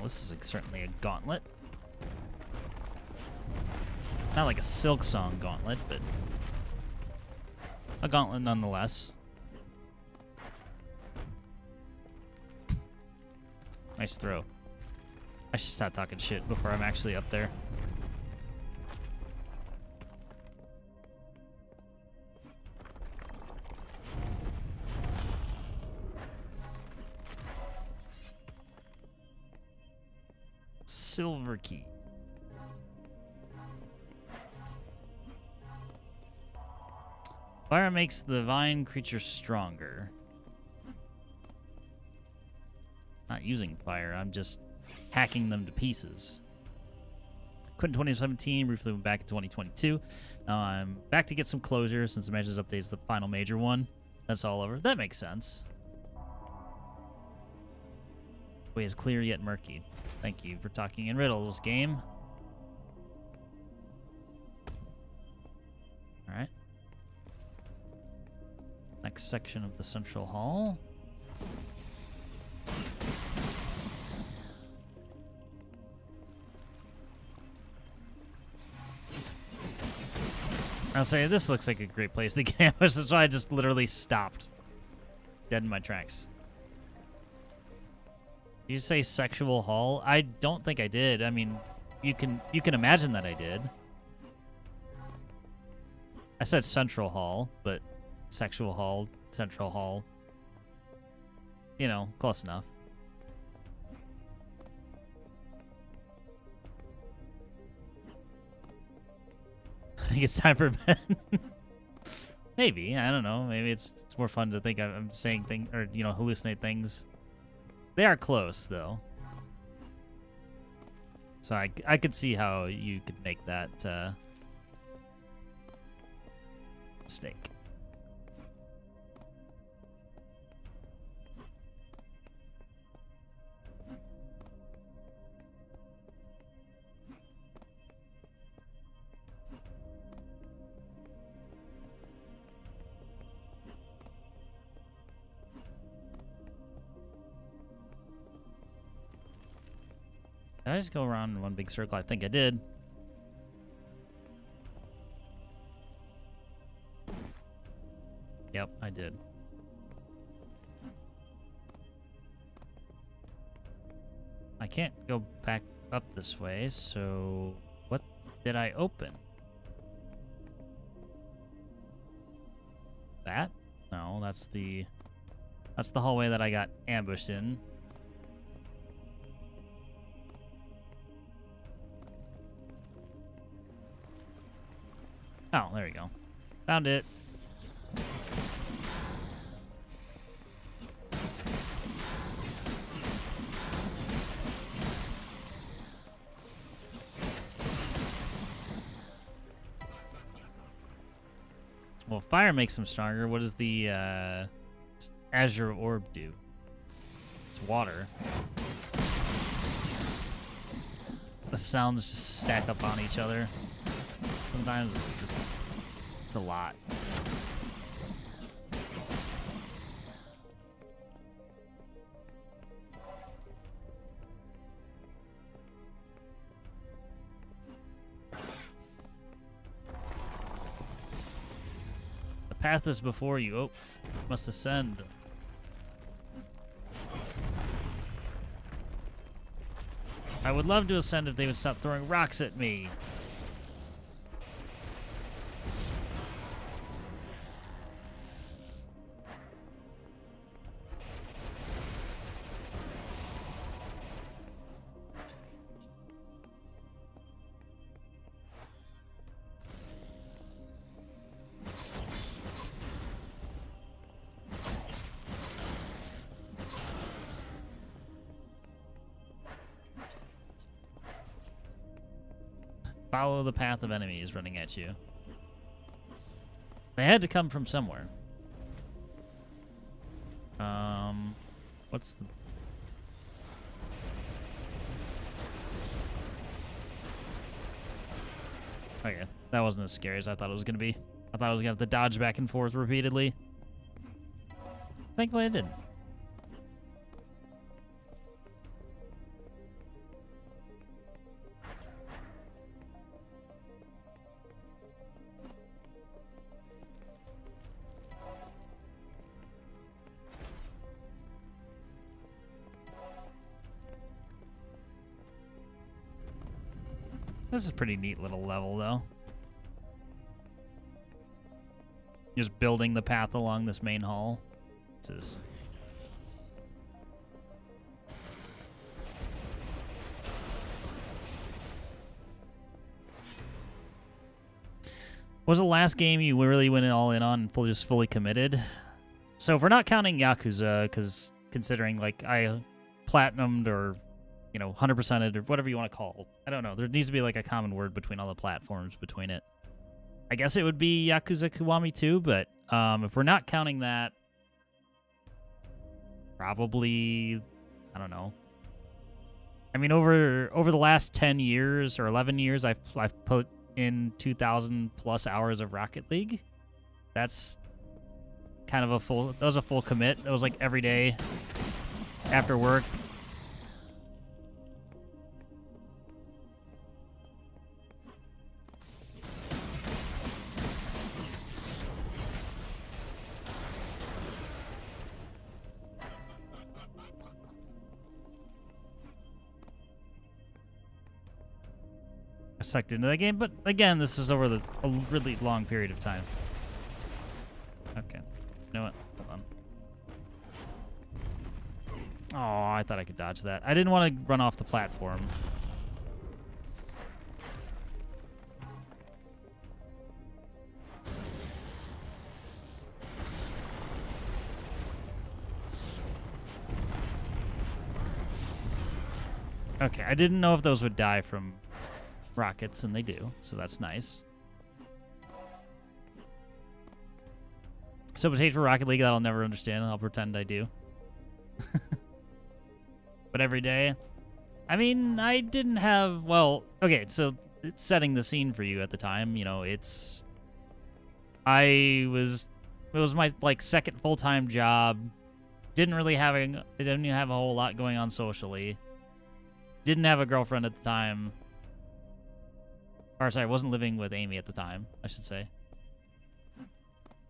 This is certainly a gauntlet. Not like a Silk Song gauntlet, but a gauntlet nonetheless. Nice throw. I should stop talking shit before I'm actually up there. Silver key. Fire makes the vine creature stronger. Not using fire, I'm just hacking them to pieces. Quit in 2017, briefly went back in 2022. Now I'm back to get some closure since the Measures update is the final major one. That's all over. That makes sense. Way is clear yet murky. Thank you for talking in riddles, game. Alright. Next section of the central hall. I'll say, this looks like a great place to get ambushed, that's why I just literally stopped. Dead in my tracks. Did you say sexual hall? I don't think I did. I mean, you can imagine that I did. I said central hall, but sexual hall, central hall. You know, close enough. I think it's time for bed. Maybe, I don't know. Maybe it's more fun to think I'm saying things, or, you know, hallucinate things. They are close, though. So I could see how you could make that mistake. Did I just go around in one big circle? I think I did. Yep, I did. I can't go back up this way, so what did I open? That? No, that's the hallway that I got ambushed in. Oh, there we go. Found it. Well, fire makes them stronger. What does the Azure Orb do? It's water. The sounds just stack up on each other. Sometimes it's a lot. The path is before you. Oh, must ascend. I would love to ascend if they would stop throwing rocks at me. Follow the path of enemies running at you. They had to come from somewhere. What's the... Okay, that wasn't as scary as I thought it was going to be. I thought I was going to have to dodge back and forth repeatedly. Thankfully I didn't. This is a pretty neat little level, though. Just building the path along this main hall. What's this? What was the last game you really went all in on and just fully committed? So if we're not counting Yakuza, because considering like I platinumed or 100%ed or whatever you want to call it, I don't know. There needs to be like a common word between all the platforms between it. I guess it would be Yakuza Kiwami 2, but if we're not counting that, probably, I don't know. I mean, over the last 10 years or 11 years, I've put in 2,000 plus hours of Rocket League. That's kind of that was a full commit. It was like every day after work. Sucked into that game, but again, this is over a really long period of time. Okay, you know what? Hold on. Oh, I thought I could dodge that. I didn't want to run off the platform. Okay, I didn't know if those would die from rockets, and they do, so that's nice. So much hate for Rocket League that I'll never understand, and I'll pretend I do. But every day, I mean, I didn't have, well, okay, so it's setting the scene for you at the time, it was my like second full-time job. Didn't have a whole lot going on socially. Didn't have a girlfriend at the time. Or, sorry, I wasn't living with Amy at the time, I should say.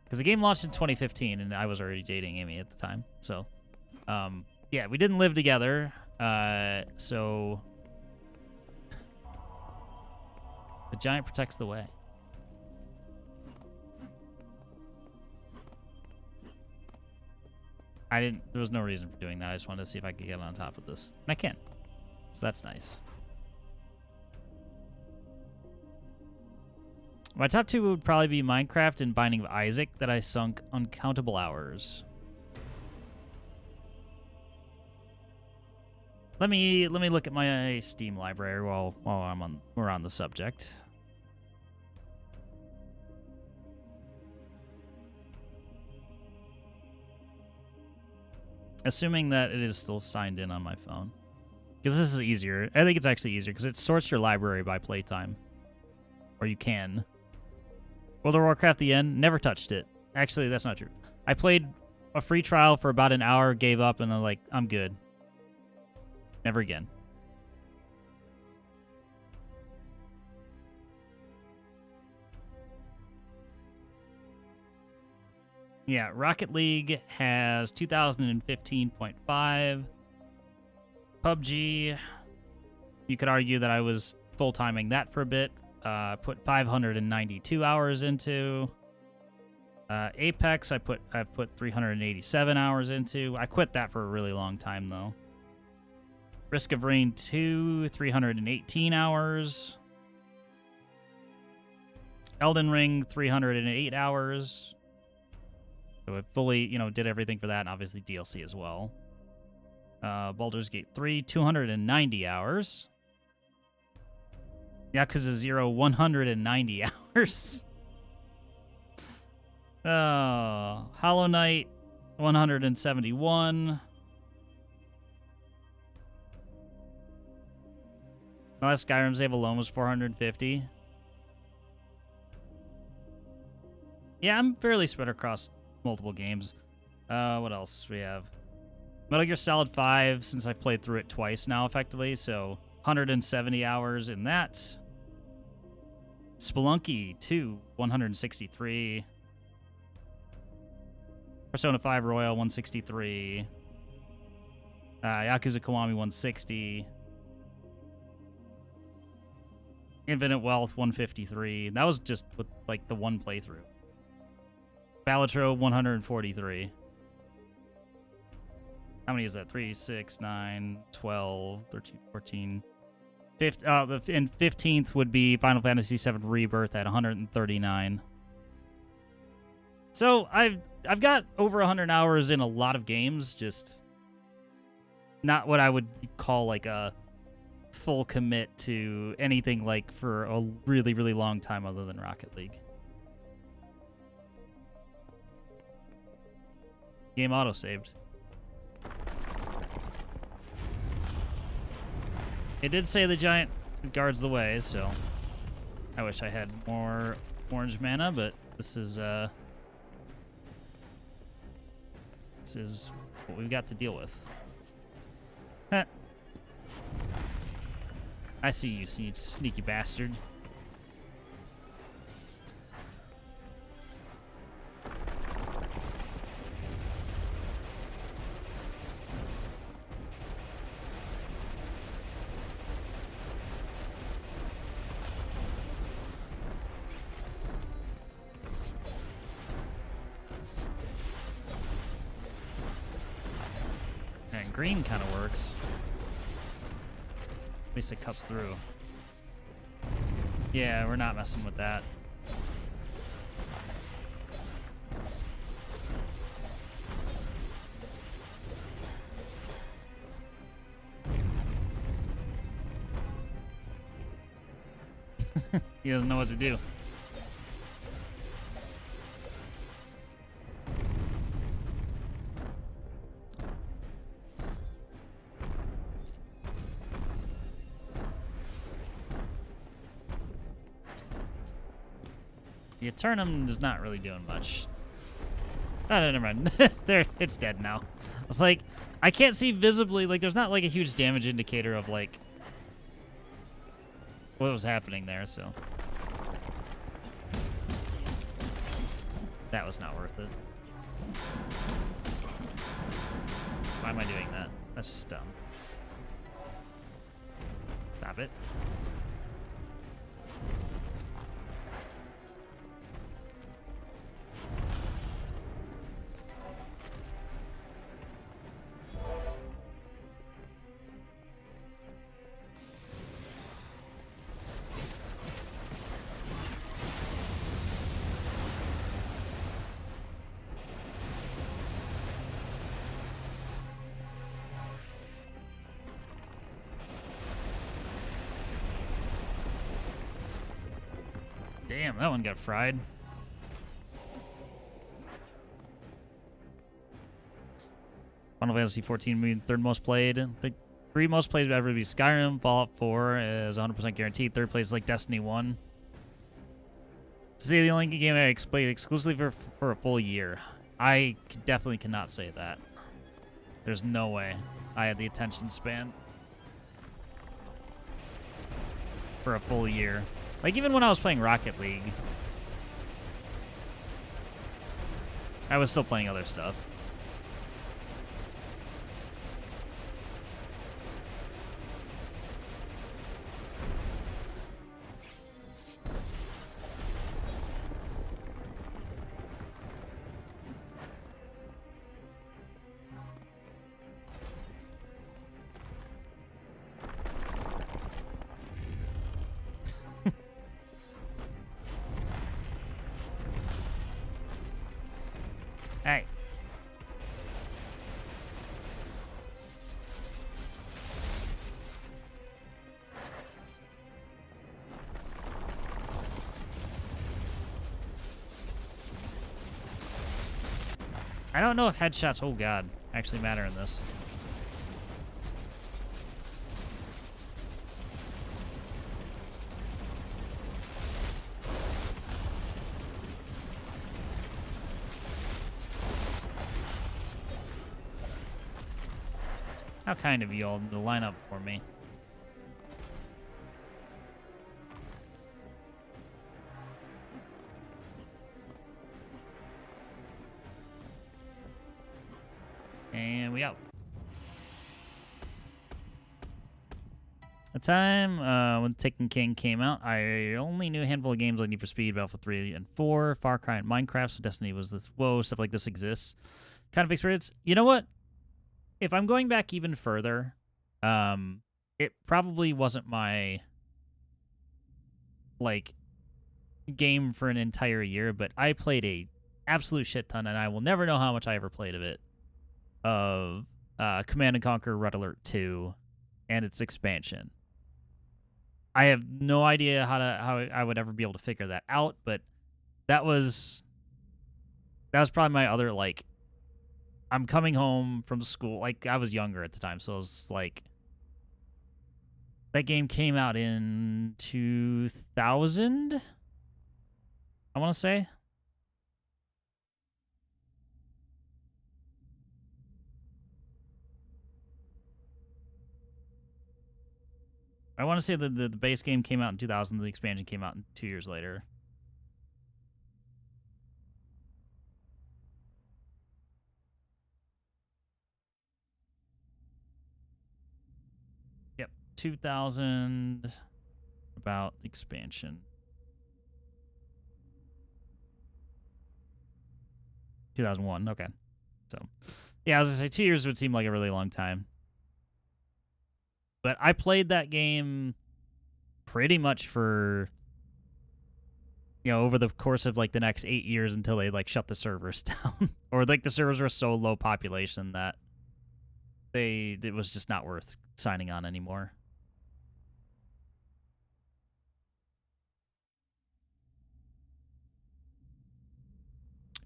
Because the game launched in 2015, and I was already dating Amy at the time. So, yeah, we didn't live together. So, the giant protects the way. There was no reason for doing that. I just wanted to see if I could get on top of this. And I can. So that's nice. My top two would probably be Minecraft and Binding of Isaac that I sunk uncountable hours. Let me look at my Steam library while we're on the subject. Assuming that it is still signed in on my phone. Because this is easier. I think it's actually easier because it sorts your library by playtime. Or you can. World of Warcraft The End, never touched it. Actually, that's not true. I played a free trial for about an hour, gave up, and I'm like, I'm good. Never again. Yeah, Rocket League has 2015.5. PUBG, you could argue that I was full-timing that for a bit. Put 592 hours into. Apex, I've put 387 hours into. I quit that for a really long time, though. Risk of Rain 2, 318 hours. Elden Ring, 308 hours. So it fully, did everything for that, and obviously DLC as well. Baldur's Gate 3, 290 hours. Yakuza 0, 190 hours. Hollow Knight, 171. My last Skyrim save alone was 450. Yeah, I'm fairly spread across multiple games. What else we have? Metal Gear Solid 5, since I've played through it twice now, effectively, so 170 hours in that. Spelunky 2, 163. Persona 5 Royal, 163. Yakuza Kiwami, 160. Infinite Wealth 153. That was just with like the one playthrough. Balatro 143. How many is that? 3, 6, 9, 12, 13, 14. And 15th would be Final Fantasy VII Rebirth at 139. So I've got over 100 hours in a lot of games, just not what I would call like a full commit to anything like for a really, really long time other than Rocket League. Game auto-saved. It did say the giant guards the way, so I wish I had more orange mana, but this is what we've got to deal with. Heh. I see you, sneaky bastard. And green kind of works. At least it cuts through. Yeah, we're not messing with that. He doesn't know what to do. The Eternum is not really doing much. Oh, no, never mind. There, it's dead now. It's like, I can't see visibly, like, there's not like a huge damage indicator of like what was happening there, so. That was not worth it. Why am I doing that? That's just dumb. Stop it. Damn, that one got fried. Final Fantasy 14 being third most played. The 3 most played would ever be Skyrim. Fallout 4 is 100% guaranteed. Third place is like Destiny 1. To say the only game I played exclusively for a full year. I definitely cannot say that. There's no way I had the attention span for a full year. Like, even when I was playing Rocket League, I was still playing other stuff. Hey. I don't know if headshots, oh god, actually matter in this. How kind of you all to line up for me. And we out. The time when Taken King came out, I only knew a handful of games like Need for Speed, Battlefield 3 and 4, Far Cry, and Minecraft. So Destiny was this, whoa, stuff like this exists kind of experience. You know what? If I'm going back even further, it probably wasn't my like game for an entire year, but I played a absolute shit ton, and I will never know how much I ever played of it. Of Command and Conquer Red Alert 2 and its expansion. I have no idea how I would ever be able to figure that out, but that was probably my other like. I'm coming home from school. Like I was younger at the time, so it was like that game came out in 2000. I want to say. I want to say that the base game came out in 2000. The expansion came out 2 years later. Yep, 2000. About expansion. 2001. Okay, so yeah, I was gonna say 2 years would seem like a really long time. But I played that game pretty much for, you know, over the course of like the next 8 years until they like shut the servers down, or like the servers were so low population that it was just not worth signing on anymore.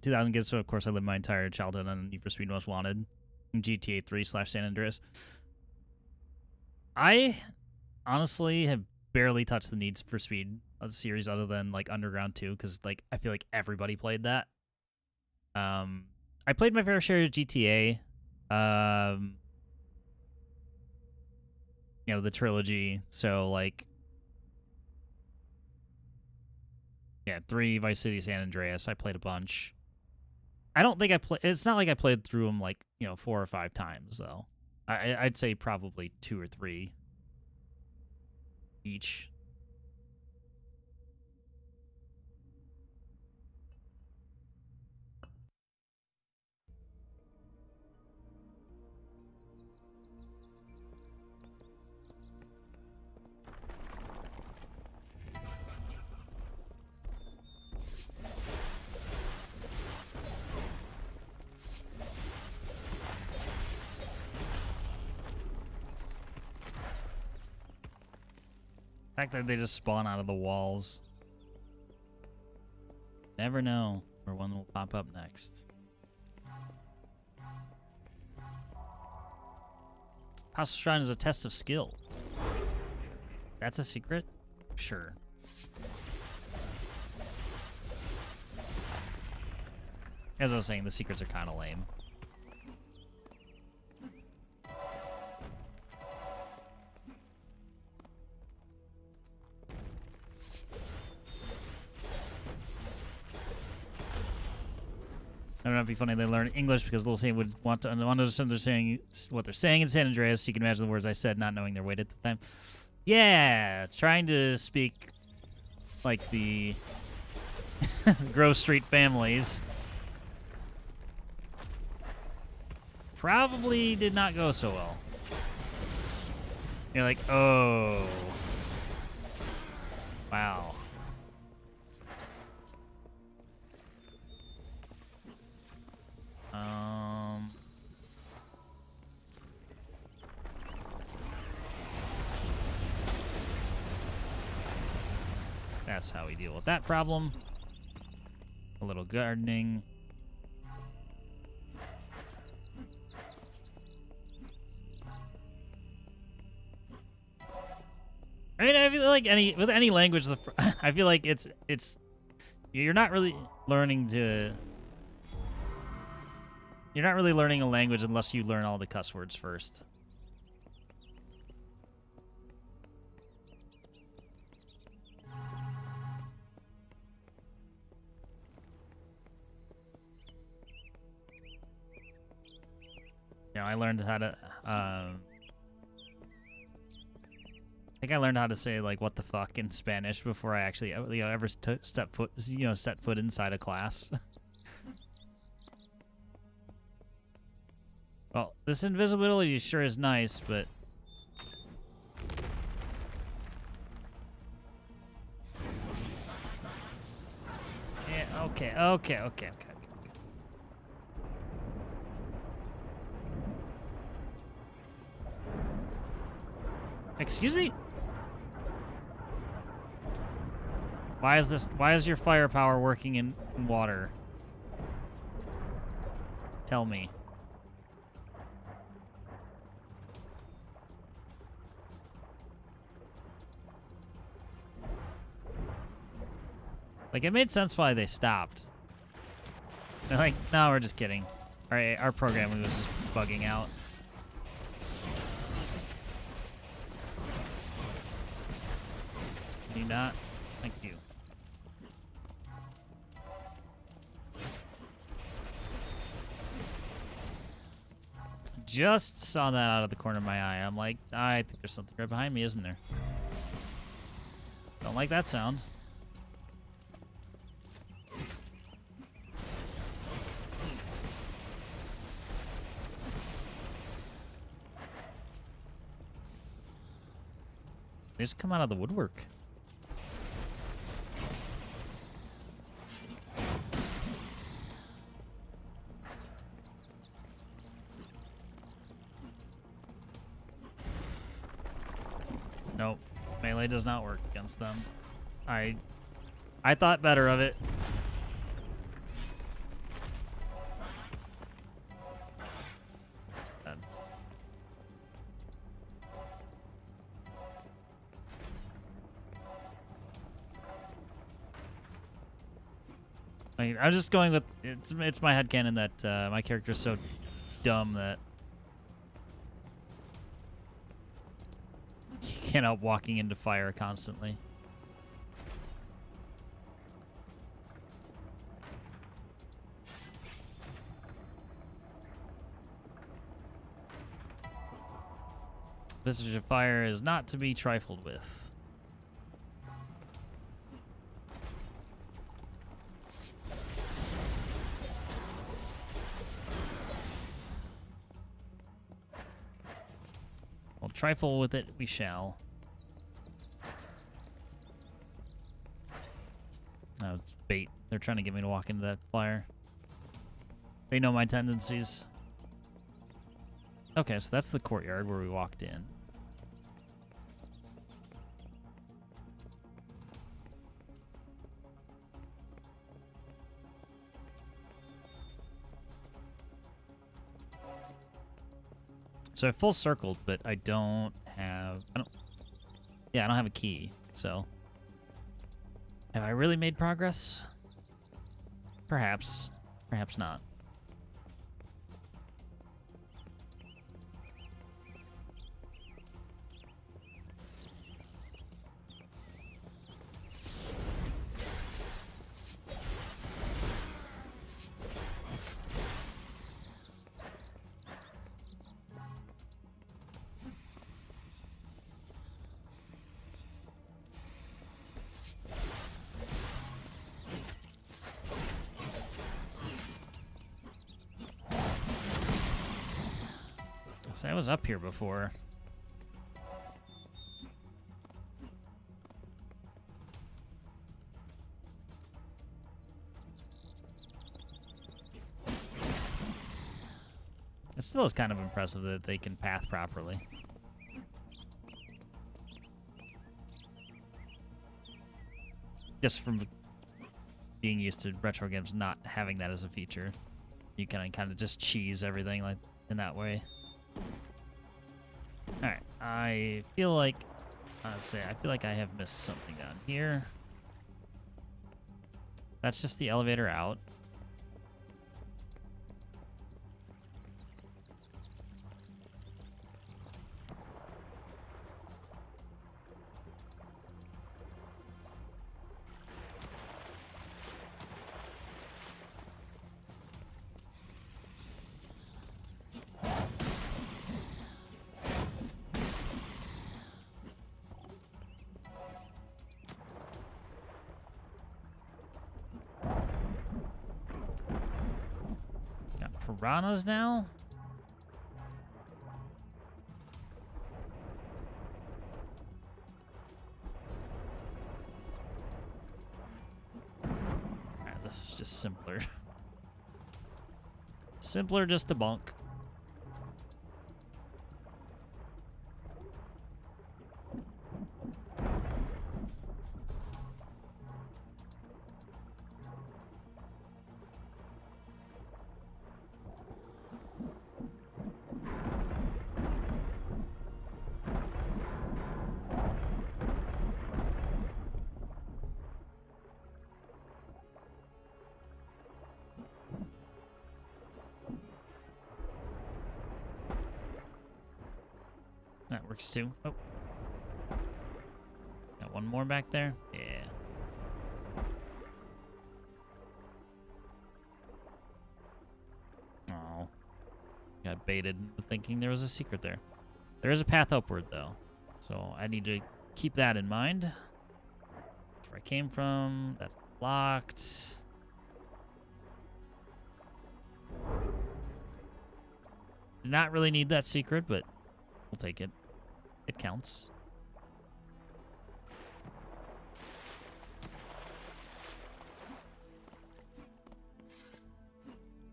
$2,000 gigs, so of course I lived my entire childhood on Need for Speed Most Wanted, GTA 3/San Andreas. I honestly have barely touched the Need for Speed series other than like Underground 2, because like I feel like everybody played that. I played my fair share of GTA. You know, the trilogy. So like, yeah, 3, Vice City, San Andreas. I played a bunch. I don't think I play. It's not like I played through them like, you know, 4 or 5 times though. I'd say probably 2 or 3 each. The fact that they just spawn out of the walls. Never know where one will pop up next. House of Shrine is a test of skill. That's a secret? Sure. As I was saying, the secrets are kind of lame. I don't know if it'd be funny they learn English because Little Saint would want to understand what they're saying in San Andreas. You can imagine the words I said, not knowing their weight at the time. Yeah, trying to speak like the Grove Street families. Probably did not go so well. You're like, oh. Wow. That's how we deal with that problem. A little gardening. I mean, I feel like with any language, I feel like it's you're not really learning a language unless you learn all the cuss words first. You know, I learned how to think I learned how to say like "what the fuck" in Spanish before I actually ever set foot inside a class. Well, this invisibility sure is nice, but yeah, okay. Excuse me? Why is your firepower working in water? Tell me. Like, it made sense why they stopped. They're like, no, we're just kidding. Our programming was just bugging out. Can you not? Thank you. Just saw that out of the corner of my eye. I'm like, I think there's something right behind me, isn't there? Don't like that sound. They just come out of the woodwork. Nope. Melee does not work against them. I thought better of it. I'm just going with it's my headcanon that my character's so dumb that he can't help walking into fire constantly. Visage of fire is not to be trifled with. Well, trifle with it we shall. Oh, it's bait. They're trying to get me to walk into that fire. They know my tendencies. Okay, so that's the courtyard where we walked in. So I full circled, but I don't have... I don't have a key, so... Have I really made progress? Perhaps. Perhaps not. So I was up here before. It still is kind of impressive that they can path properly. Just from being used to retro games not having that as a feature. You can kind of just cheese everything like in that way. Alright, I feel like... Honestly, I feel like I have missed something down here. That's just the elevator out. piranhas now? Alright, this is just simpler. Simpler just to bonk. That works too. Oh. Got one more back there? Yeah. Oh. Got baited into thinking there was a secret there. There is a path upward, though. So I need to keep that in mind. Where I came from. That's locked. Did not really need that secret, but we'll take it. It counts.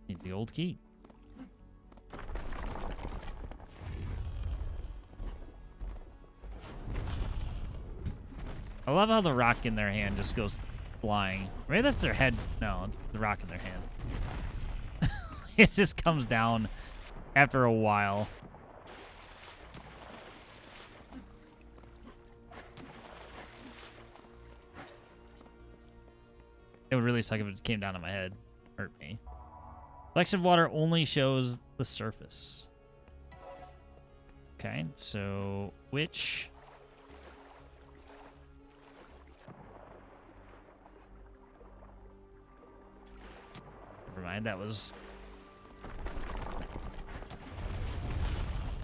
Need the old key. I love how the rock in their hand just goes flying. Maybe that's their head. No, it's the rock in their hand. It just comes down after a while. It would really suck if it came down on my head. Hurt me. Collection of water only shows the surface. Okay, so which... Never mind, that was...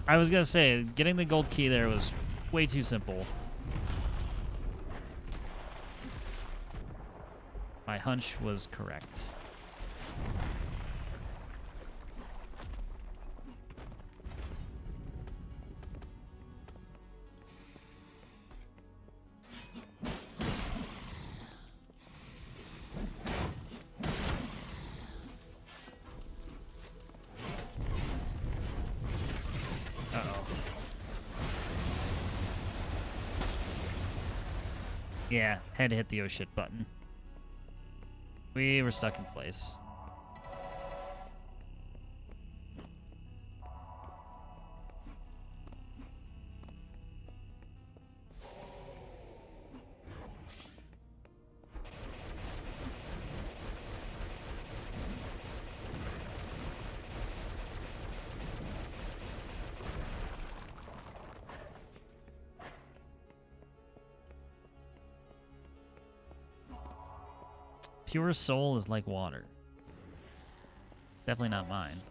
I was gonna say, getting the gold key there was way too simple. My hunch was correct. Uh-oh. Yeah, had to hit the oh shit button. We were stuck in place. Pure soul is like water. Definitely not mine.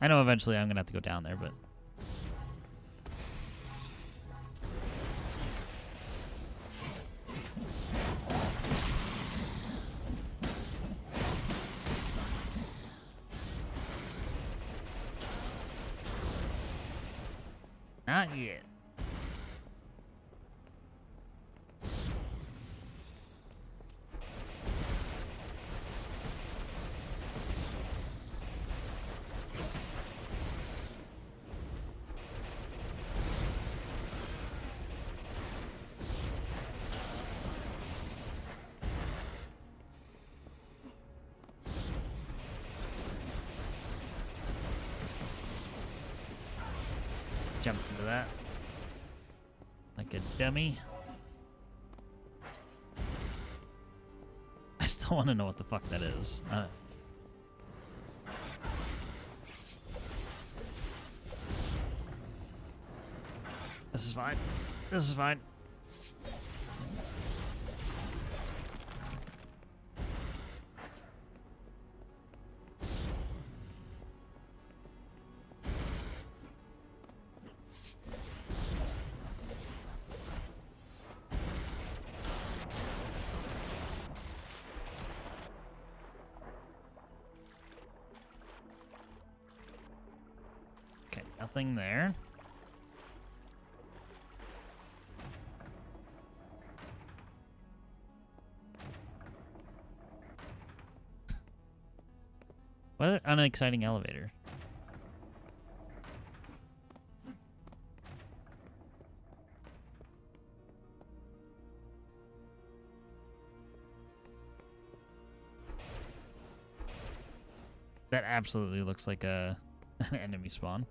I know eventually I'm gonna have to go down there, but not yet. Jumped into that like a dummy. I still want to know what the fuck that is. This is fine. This is fine. Okay, nothing there. What an unexciting elevator. That absolutely looks like a an enemy spawn.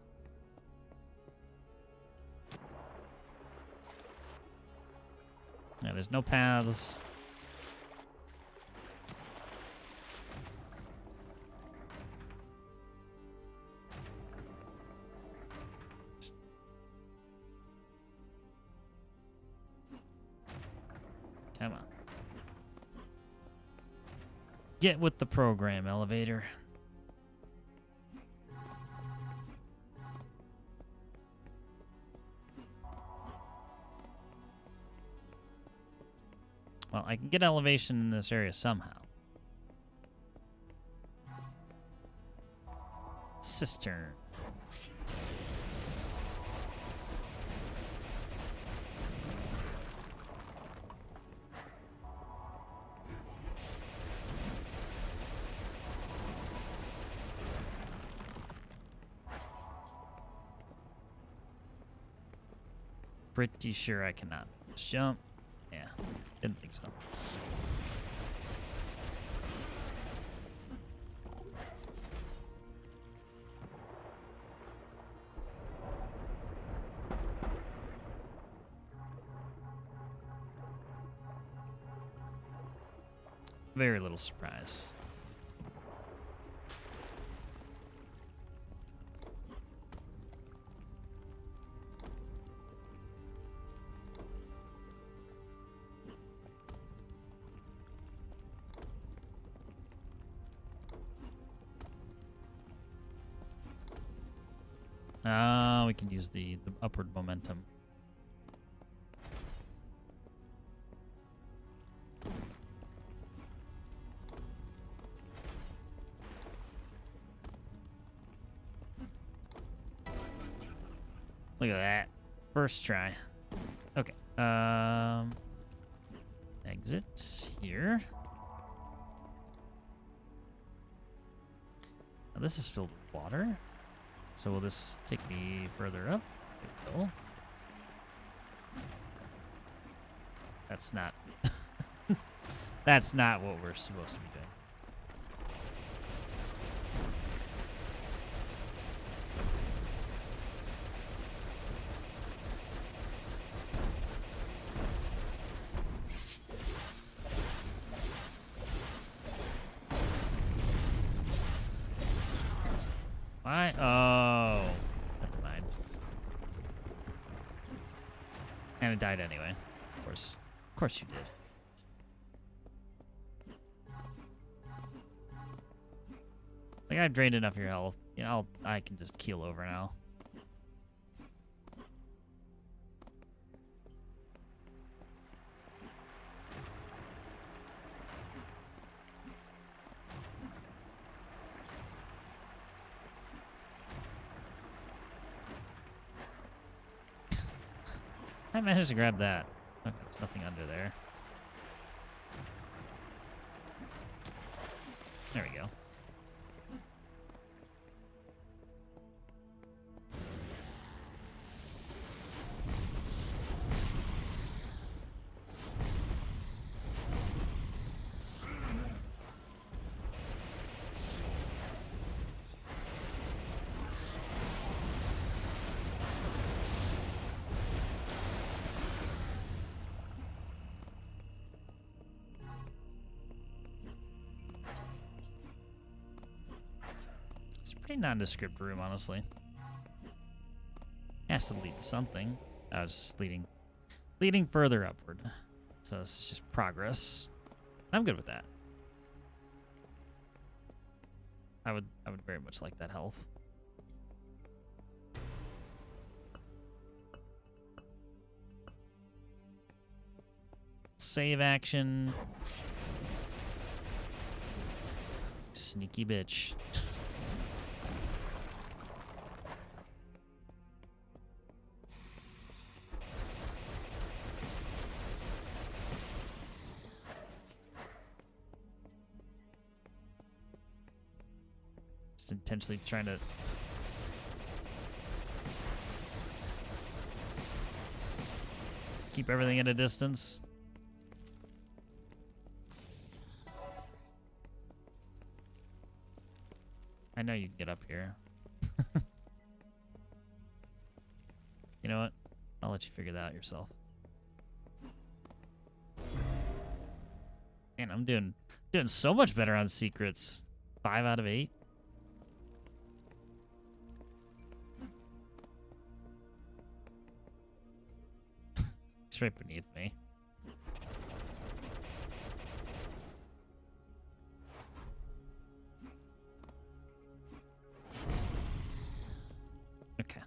Yeah, there's no paths. Come on. Get with the program, elevator. Well, I can get elevation in this area somehow. Cistern. Pretty sure I cannot just jump. Yeah, didn't think so. Very little surprise. We can use the upward momentum. Look at that. First try. Okay. Exit here. Now this is filled with water. So will this take me further up? It will. That's not... That's not what we're supposed to be doing. Why? Oh, never mind. And it died anyway. Of course you did. Like I've drained enough of your health. You know, I can just keel over now. I managed to grab that. Okay, there's nothing under there. There we go. It's a pretty nondescript room, honestly. Has to lead to something. I was just leading further upward. So it's just progress. I'm good with that. I would very much like that health. Save action. Sneaky bitch. Just intentionally trying to keep everything at a distance. I know you can get up here. You know what? I'll let you figure that out yourself. Man, I'm doing so much better on secrets. 5 out of 8. It's right beneath me. Okay.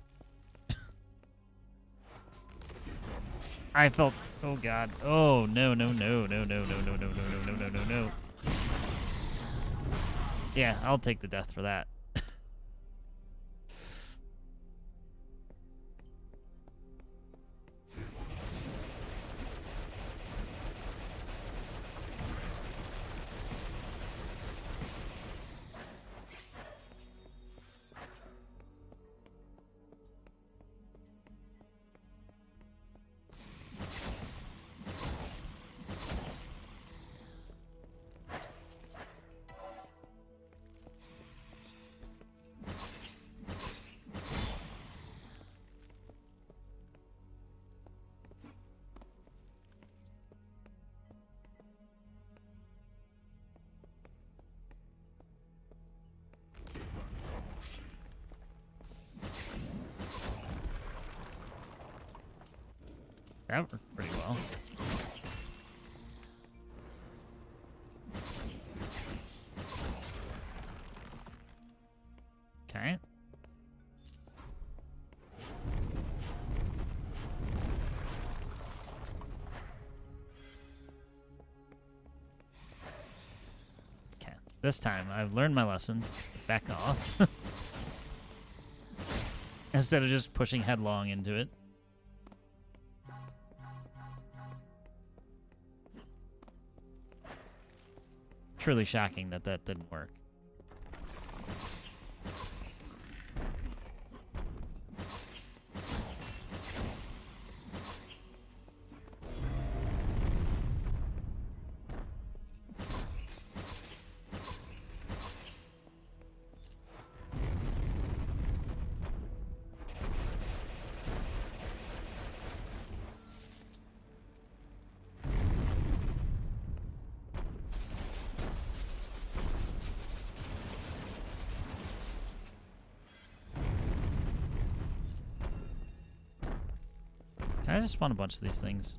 I felt. Oh God. Oh no no no no no no no no no no no no no. Yeah, I'll take the death for that. That worked pretty well. Okay. Okay. This time I've learned my lesson. Back off. Instead of just pushing headlong into it. Truly shocking that that didn't work. I just want a bunch of these things.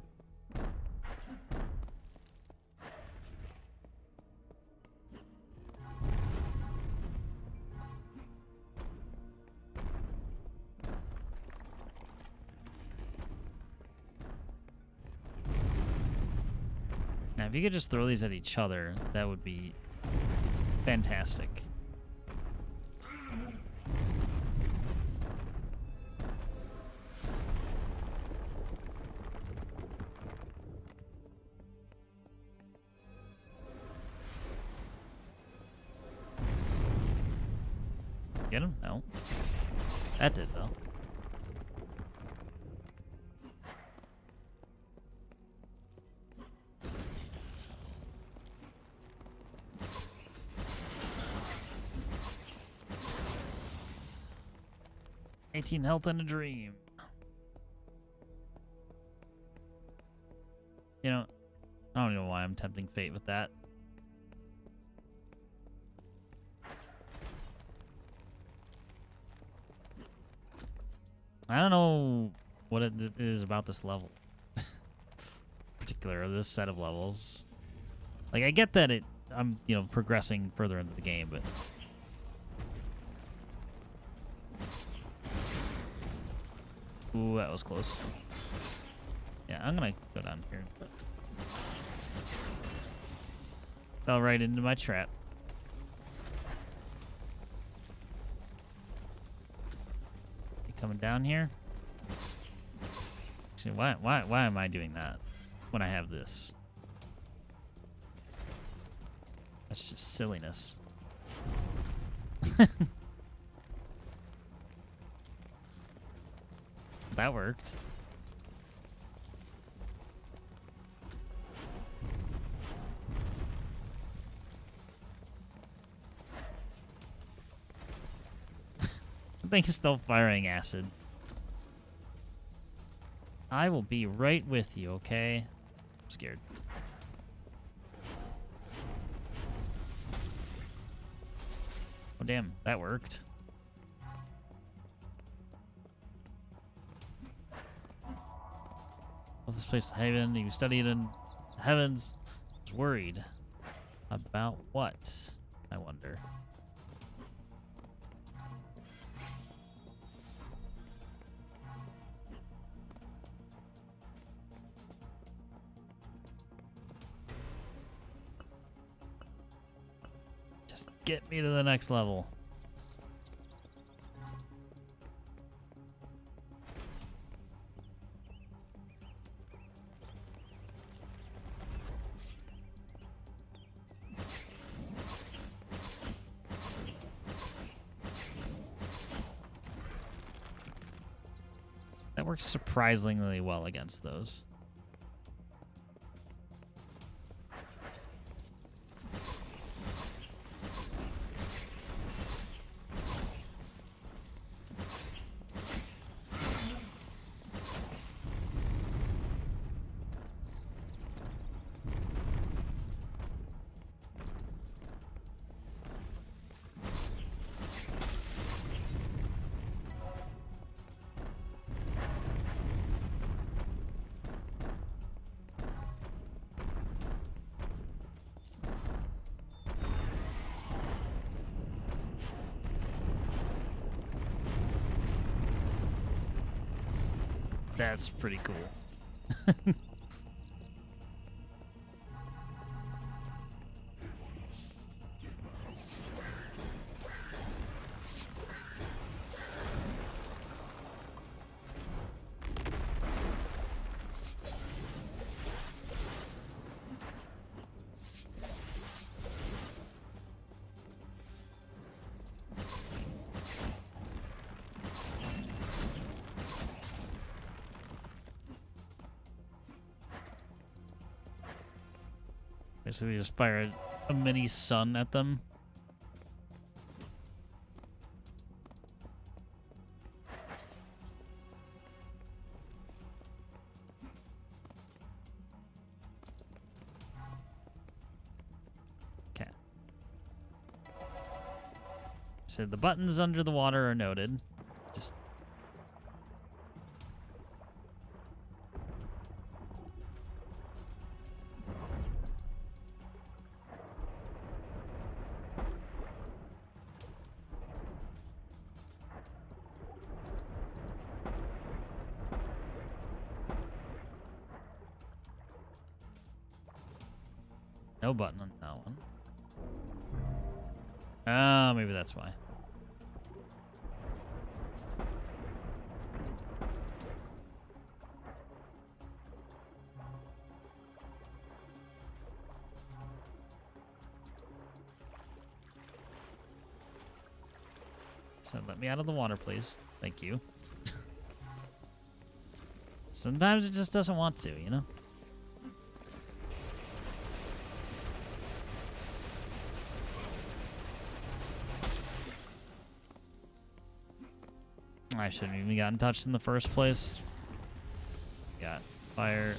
Now, if you could just throw these at each other, that would be fantastic. Get him? No. That did, though. $18 health and a dream. You know, I don't know why I'm tempting fate with that. I don't know what it is about this level. Particular, this set of levels. Like, I get that I'm, you know, progressing further into the game, but... Ooh, that was close. Yeah, I'm gonna go down here. Fell right into my trap. You coming down here? Actually, why am I doing that when I have this? That's just silliness. That worked. The thing's still firing acid. I will be right with you, okay? I'm scared. Oh, damn, that worked. Well, this place is heaven. You studied in the heavens. I was worried. About what? I wonder. Just get me to the next level. That works surprisingly well against those. That's pretty cool. So they just fire a mini sun at them. Okay. So the buttons under the water are noted. Just no button on that one. Ah, maybe that's why. So let me out of the water, please. Thank you. Sometimes it just doesn't want to, you know? I shouldn't have even gotten touched in the first place. Got fire.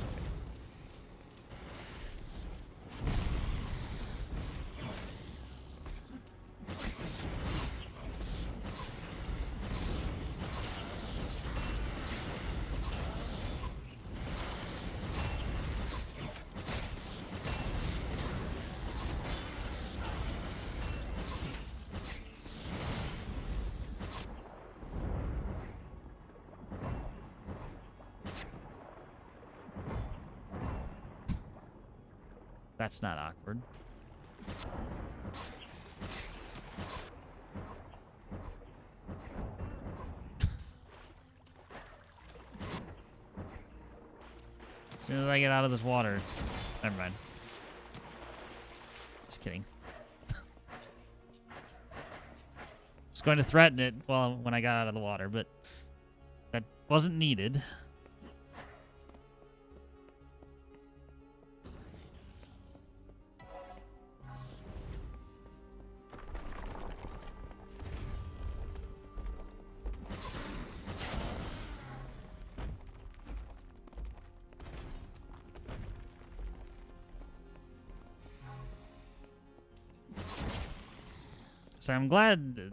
That's not awkward. As soon as I get out of this water... Never mind. Just kidding. Was going to threaten it when I got out of the water, but that wasn't needed. So I'm glad that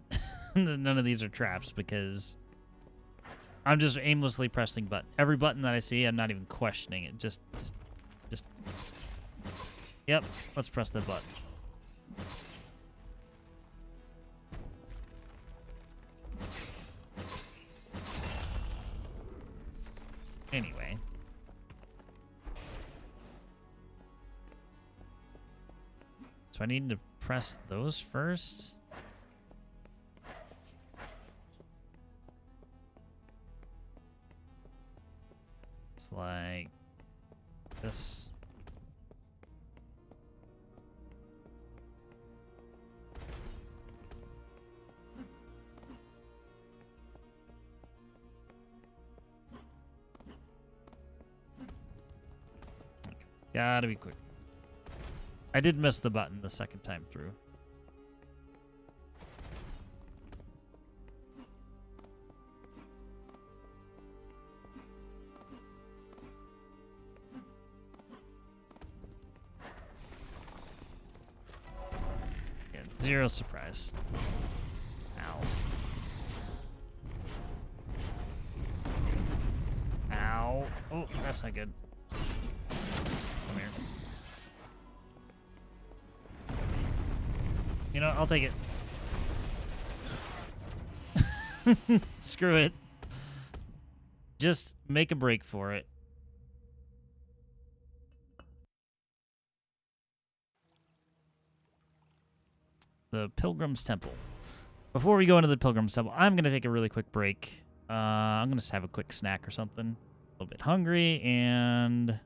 none of these are traps, because I'm just aimlessly pressing every button that I see. I'm not even questioning it. Just. Yep. Let's press the button. Anyway. So I need to press those first. It's like this. Okay. Gotta be quick. I did miss the button the second time through. Yeah, zero surprise. Ow. Ow. Oh, that's not good. Come here. You know, I'll take it. Screw it. Just make a break for it. The Pilgrim's Temple. Before we go into the Pilgrim's Temple, I'm going to take a really quick break. I'm going to just have a quick snack or something. A little bit hungry, and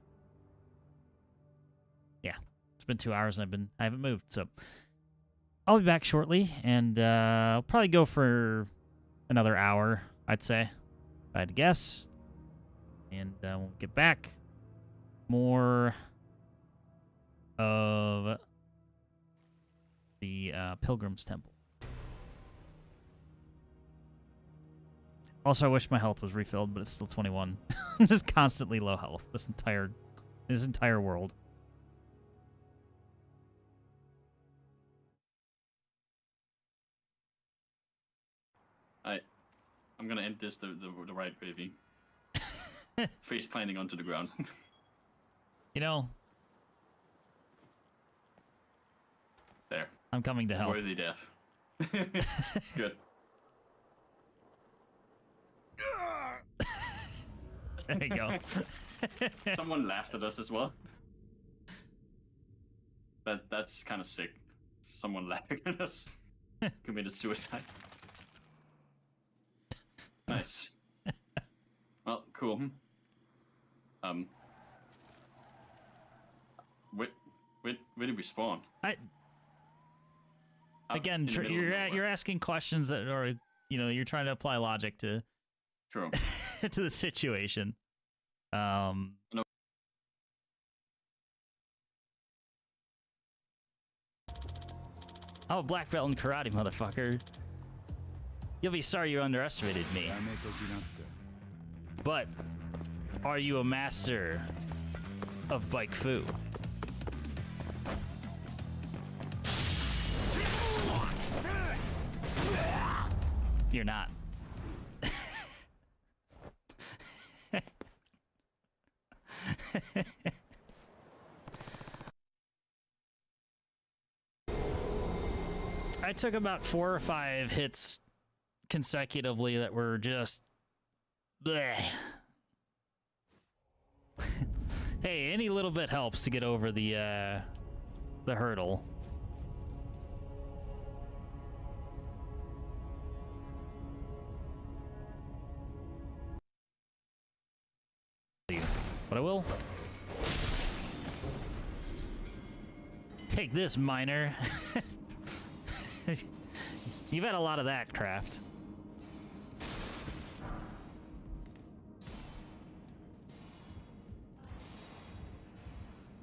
yeah, it's been 2 hours and I haven't moved, so I'll be back shortly, and I'll probably go for another hour, I'd say, if I had to guess. And we'll get back. More of the Pilgrim's Temple. Also, I wish my health was refilled, but it's still 21. I'm just constantly low health this entire world. I'm gonna end this the right way, V. Face planting onto the ground. You know, There. I'm coming to help. Worthy death. Good. There you go. Someone laughed at us as well. That's kind of sick. Someone laughing at us committed suicide. Nice. Well, cool. Where did we spawn? Again, you're asking questions that are, you know, you're trying to apply logic to True. to the situation. No. I'm a black belt in karate, motherfucker. You'll be sorry you underestimated me. But are you a master of bike fu? You're not. I took about 4 or 5 hits consecutively that were just bleh. Hey, any little bit helps to get over the the hurdle. But I will take this, miner. You've had a lot of that, Craft.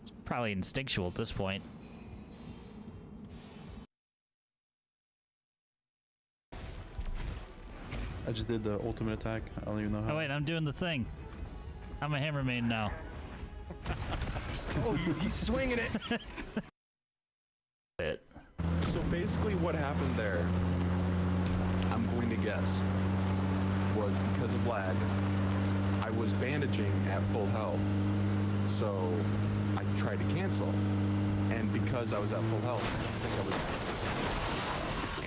It's probably instinctual at this point. I just did the ultimate attack. I don't even know how. Oh wait, I'm doing the thing. I'm a hammer main now. Oh, he's swinging it. So basically what happened there, I'm going to guess, was because of lag. I was bandaging at full health, so I tried to cancel. And because I was at full health,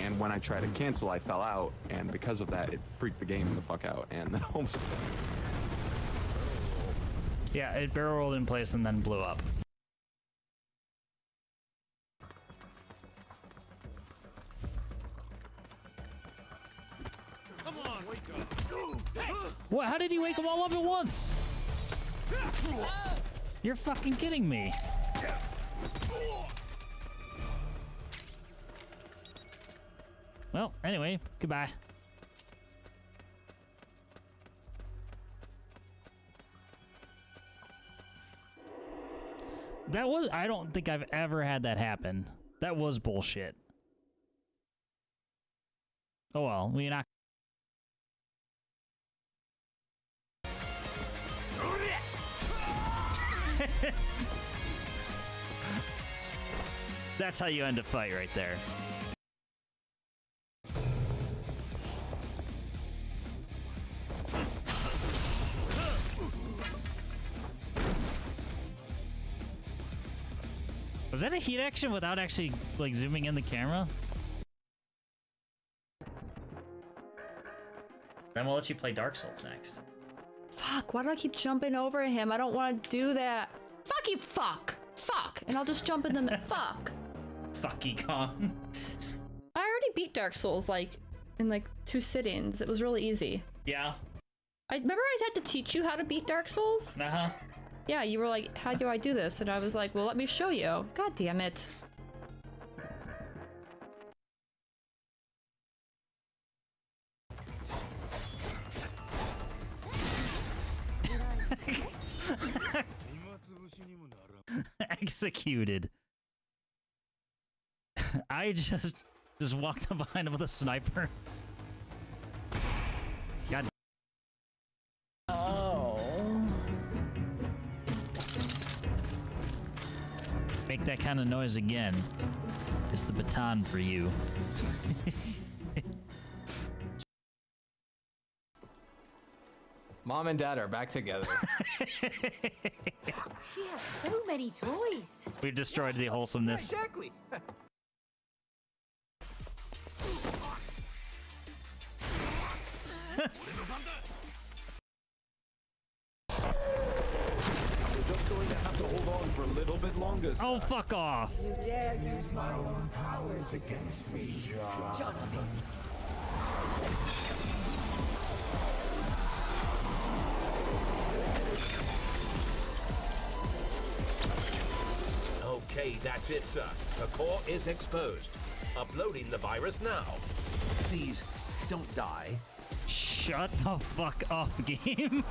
and when I tried to cancel, I fell out, and because of that, it freaked the game the fuck out, and then almost... Yeah, it barrel rolled in place and then blew up. Come on, wake up. What? How did he wake them all up at once? You're fucking kidding me. Well, anyway, goodbye. That was, I don't think I've ever had that happen. That was bullshit. Oh well, we're not. That's how you end a fight right there. Was that a heat action without actually, like, zooming in the camera? Then we'll let you play Dark Souls next. Fuck, why do I keep jumping over him? I don't want to do that. Fuck you, fuck! Fuck! And I'll just jump in the fuck. Fucky con. I already beat Dark Souls, like, in, like, 2 sit-ins. It was really easy. Yeah. I remember I had to teach you how to beat Dark Souls? Uh-huh. Yeah, you were like, how do I do this? And I was like, well, let me show you. God damn it. Executed. I just walked up behind him with a sniper. God. Oh. Make that kind of noise again. It's the baton for you. Mom and Dad are back together. She has so many toys. We've destroyed the wholesomeness. Exactly. We're just going to have to hold on for a little bit longer. Oh, fuck off. You dare use my own powers against me, Jonathan. Okay, that's it, sir. The core is exposed. Uploading the virus now. Please, don't die. Shut the fuck up, game.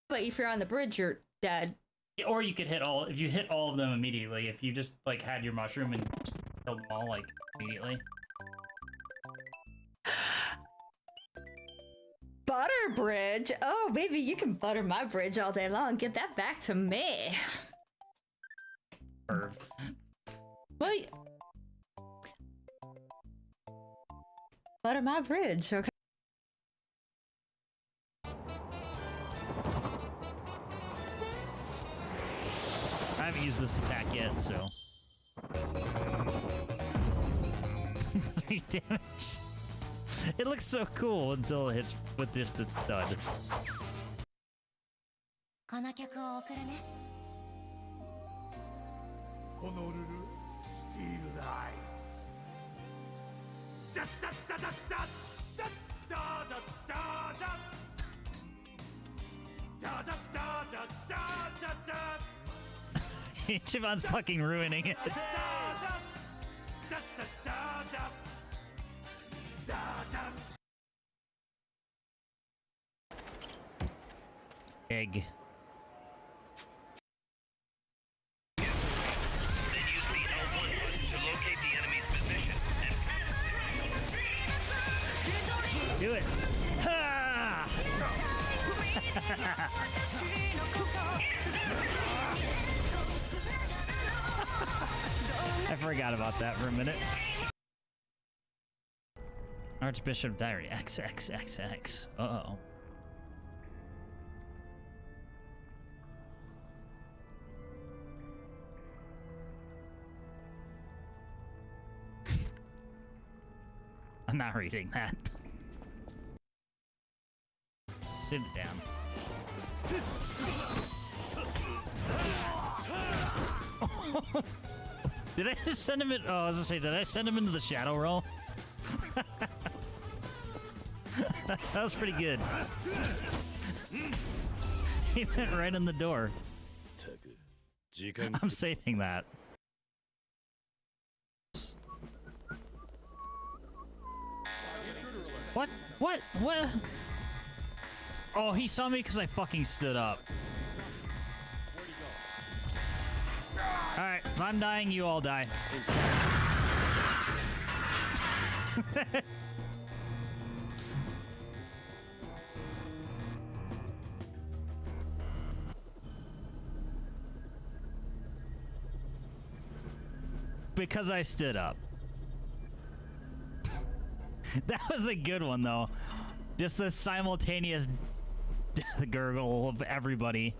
But if you're on the bridge, you're dead. Or you could hit all, if you hit all of them immediately, if you just, like, had your mushroom and killed them all, like, immediately. But butter bridge? Oh, baby, you can butter my bridge all day long. Get that back to me. Wait. Butter my bridge, okay? I haven't used this attack yet, so. 3 damage. It looks so cool until it hits with just the thud. この曲を送るね。ホノルルスティールライツ。ダッダッダダッダッダッダダッダダッダダッダダッダダッダッ Chivon's fucking ruining it. Egg. Do it. Ha! I forgot about that for a minute. Archbishop Diary. XXXX. Uh-oh. I'm not reading that. Sit down. Did I just send him in? Oh, I was gonna say, did I send him into the shadow realm? That was pretty good. He went right in the door. I'm saving that. What? What? What? Oh, he saw me because I fucking stood up. Alright, if I'm dying, you all die. Because I stood up. That was a good one, though. Just the simultaneous death gurgle of everybody.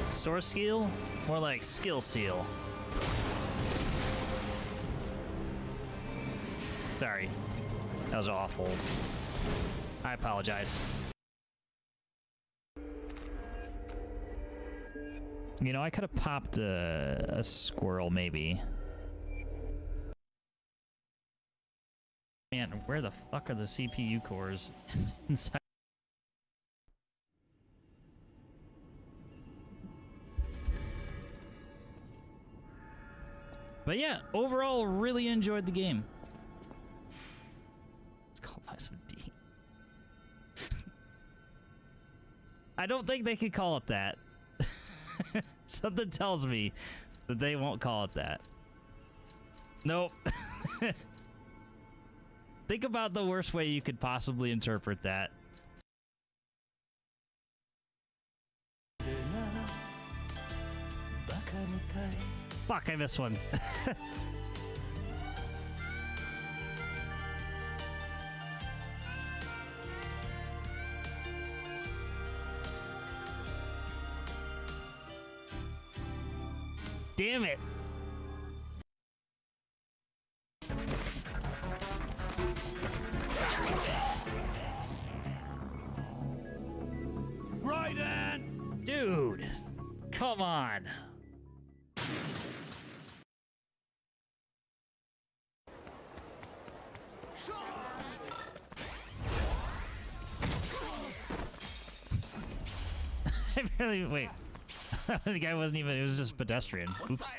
Source skill? More like skill seal. Sorry. That was awful. I apologize. You know, I could have popped a squirrel, maybe. Man, where the fuck are the CPU cores inside? But yeah, overall, really enjoyed the game. It's called by some D. I don't think they could call it that. Something tells me that they won't call it that. Nope. Think about the worst way you could possibly interpret that. Fuck, I missed one. Damn it. Raiden! Dude, come on. I barely, wait. The guy wasn't even, it was just pedestrian. Oops.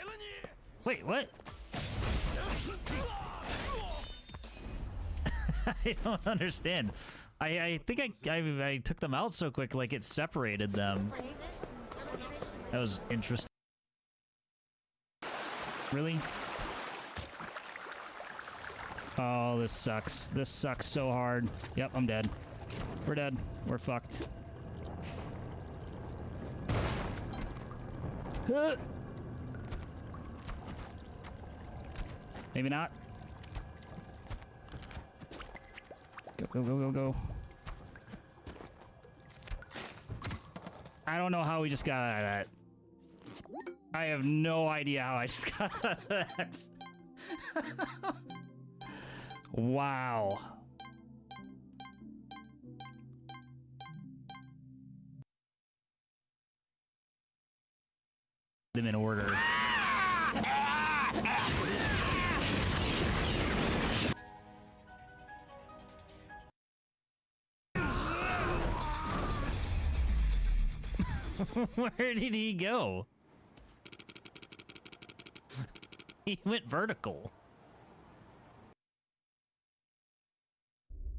Wait, what? I don't understand. I think I took them out so quick, like it separated them. That was interesting. Really? Oh, this sucks. This sucks so hard. Yep, I'm dead. We're dead. We're fucked. Maybe not. Go, go, go, go, go. I don't know how we just got out of that. I have no idea how I just got out of that. Wow. Them in order. Where did he go? He went vertical.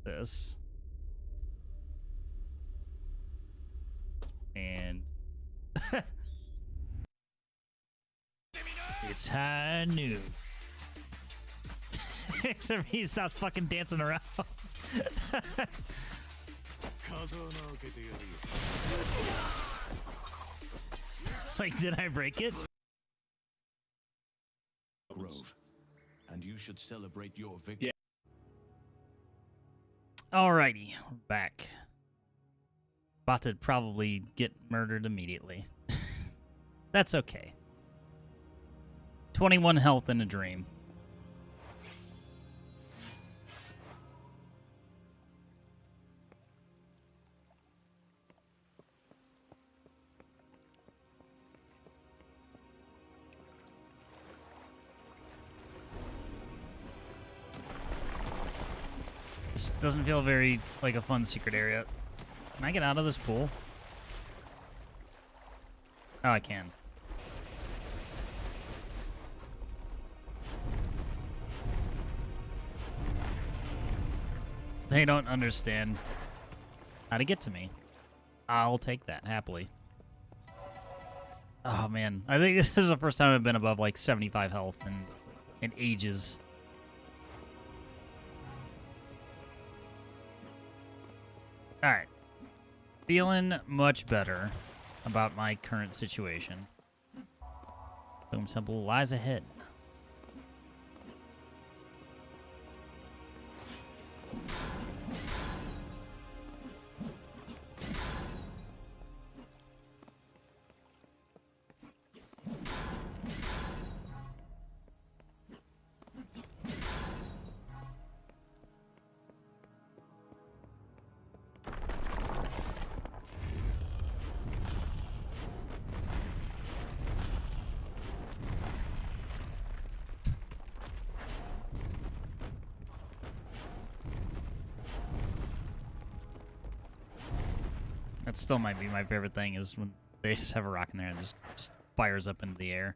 This. And it's high noon. Except he stops fucking dancing around. It's like, did I break it? Grove, and you should celebrate your victory. Alrighty, we're back. About to probably get murdered immediately. That's okay. 21 health in a dream. This doesn't feel very like a fun secret area. Can I get out of this pool? Oh, I can. They don't understand how to get to me. I'll take that happily. Oh man, I think this is the first time I've been above like 75 health in ages. Alright. Feeling much better about my current situation. Boom Temple lies ahead. That still might be my favorite thing, is when they just have a rock in there and just fires up into the air.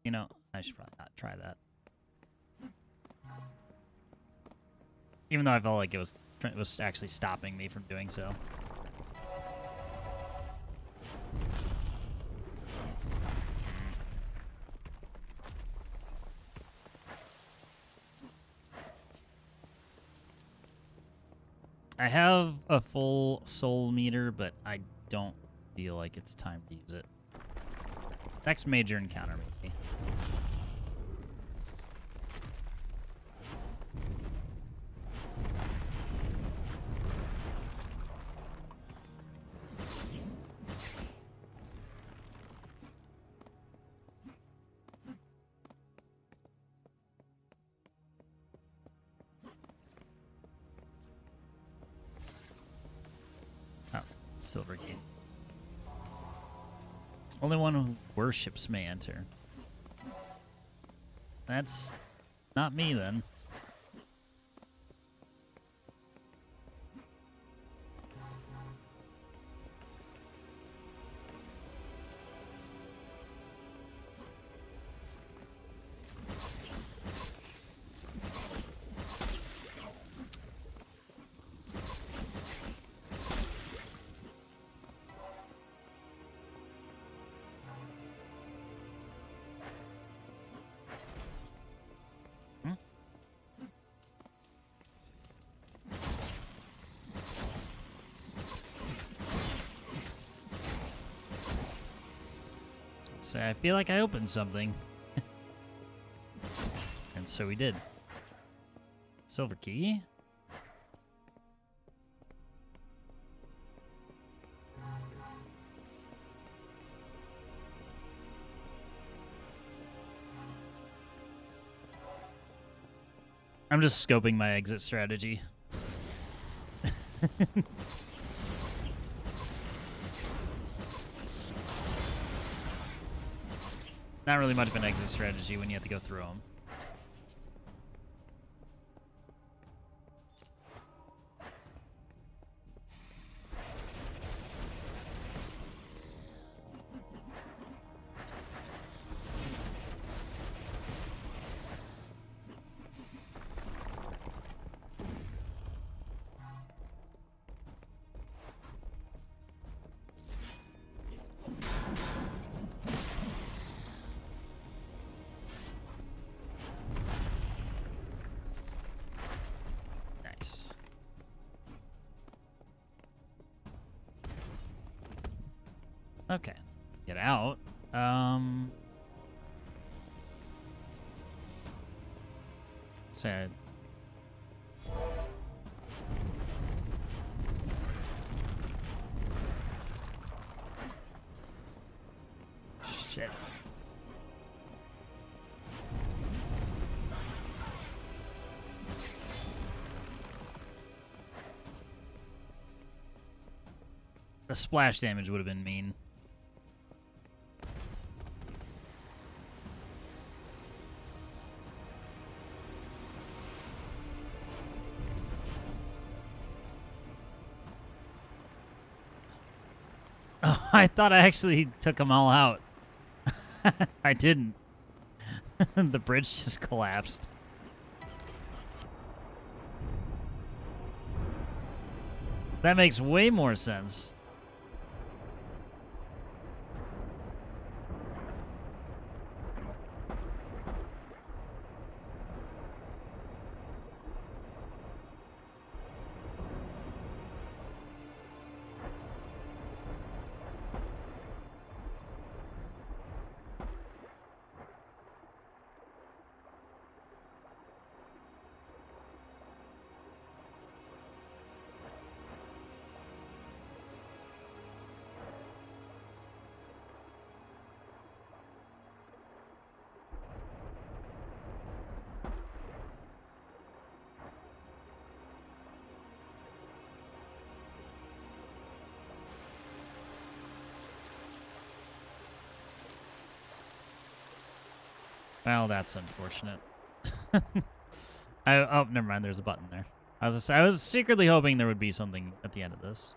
You know, I should probably not try that. Even though I felt like it was actually stopping me from doing so. I have a full soul meter, but I don't feel like it's time to use it. Next major encounter, maybe. Silver King. Only one who worships may enter. That's not me then. So I feel like I opened something. And so we did. Silver key. I'm just scoping my exit strategy. Not really much of an exit strategy when you have to go through them. Nice. Okay. Get out. Sad. Shit. The splash damage would have been mean. Oh, I thought I actually took them all out. I didn't. The bridge just collapsed. That makes way more sense. Well, that's unfortunate. Oh, never mind. There's a button there. I was secretly hoping there would be something at the end of this.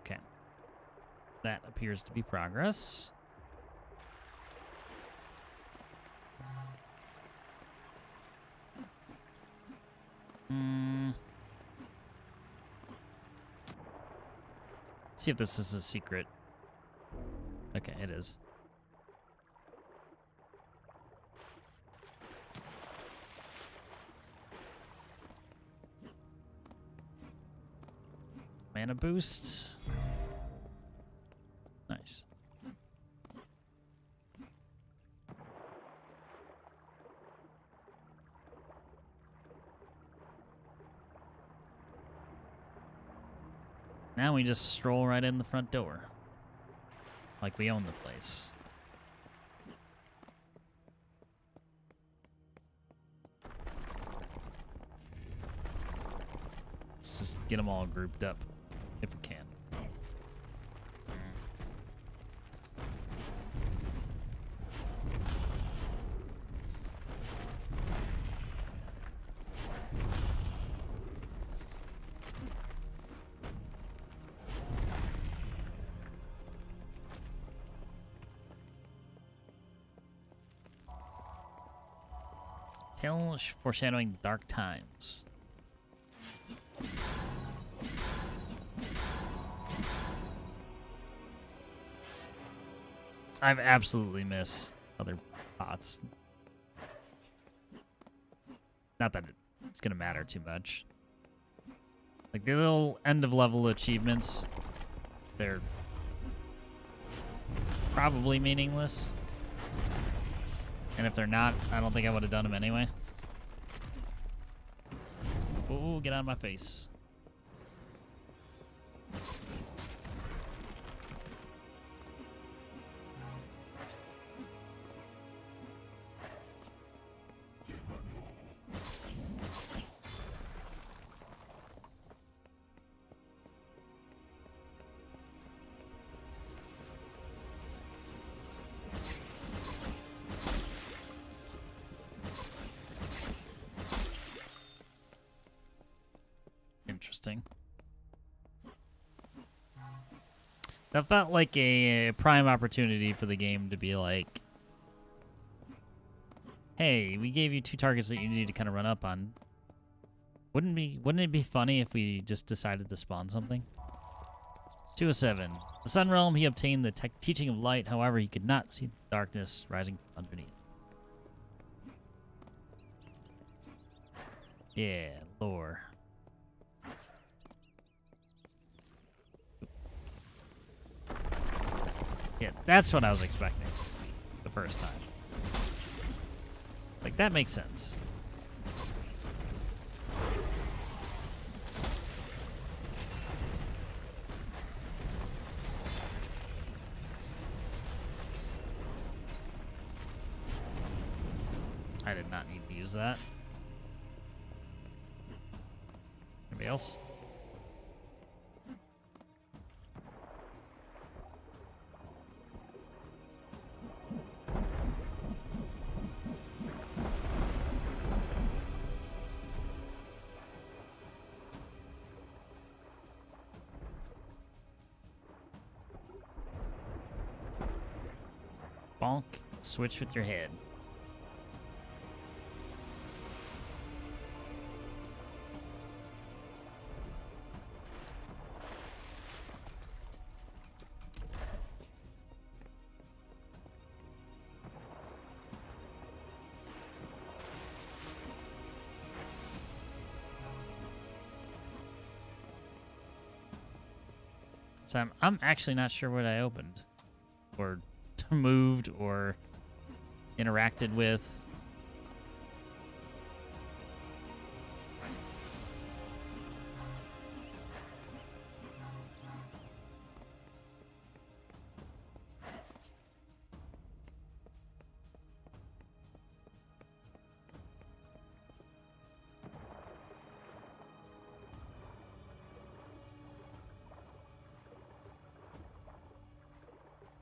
Okay. That appears to be progress. Let's see if this is a secret. Okay, it is. Mana boost. Nice. Now we just stroll right in the front door. Like we own the place. Let's just get them all grouped up, if we can. Tale foreshadowing dark times. I've absolutely missed other pots. Not that it's gonna matter too much. Like the little end of level achievements, they're probably meaningless. And if they're not, I don't think I would have done them anyway. Ooh, get out of my face. Interesting. That felt like a prime opportunity for the game to be like, hey, we gave you 2 targets that you need to kind of run up on. Wouldn't it be funny if we just decided to spawn something? 207. The Sun Realm, he obtained the teaching of light, however, he could not see the darkness rising underneath. Yeah, lore. Yeah, that's what I was expecting the first time. Like, that makes sense. I did not need to use that. Anybody else? Bonk, switch with your head. So I'm actually not sure what I opened or moved or interacted with.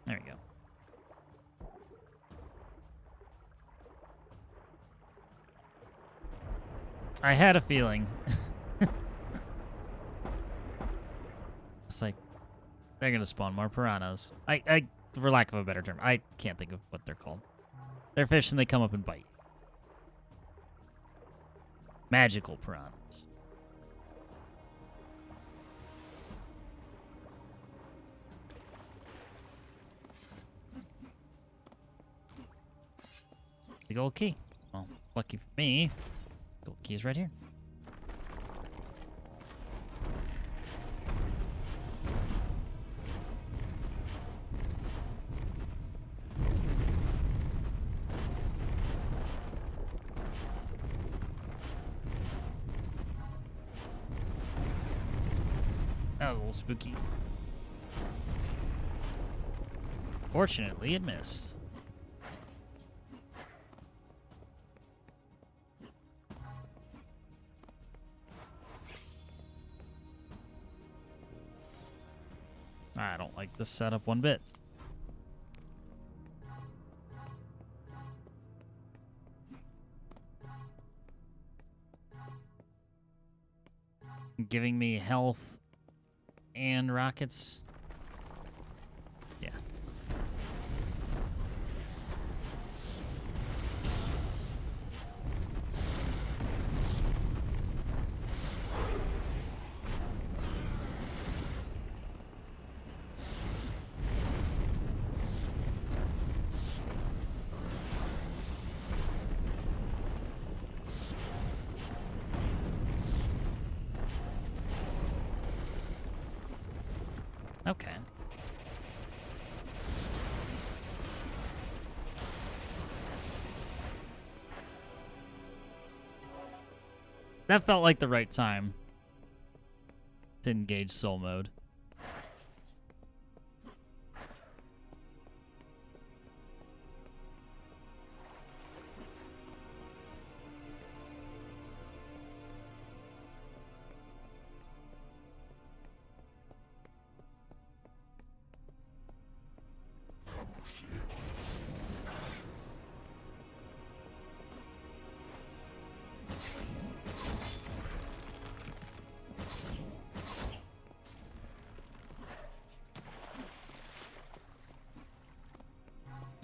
There we go. I had a feeling. It's like they're gonna spawn more piranhas. I, for lack of a better term, I can't think of what they're called. They're fish and they come up and bite. Magical piranhas. The gold key. Well, lucky for me, gold key is right here. That was a little spooky. Fortunately, it missed. I don't like this setup one bit. Giving me health and rockets. Yeah. Okay. That felt like the right time to engage soul mode.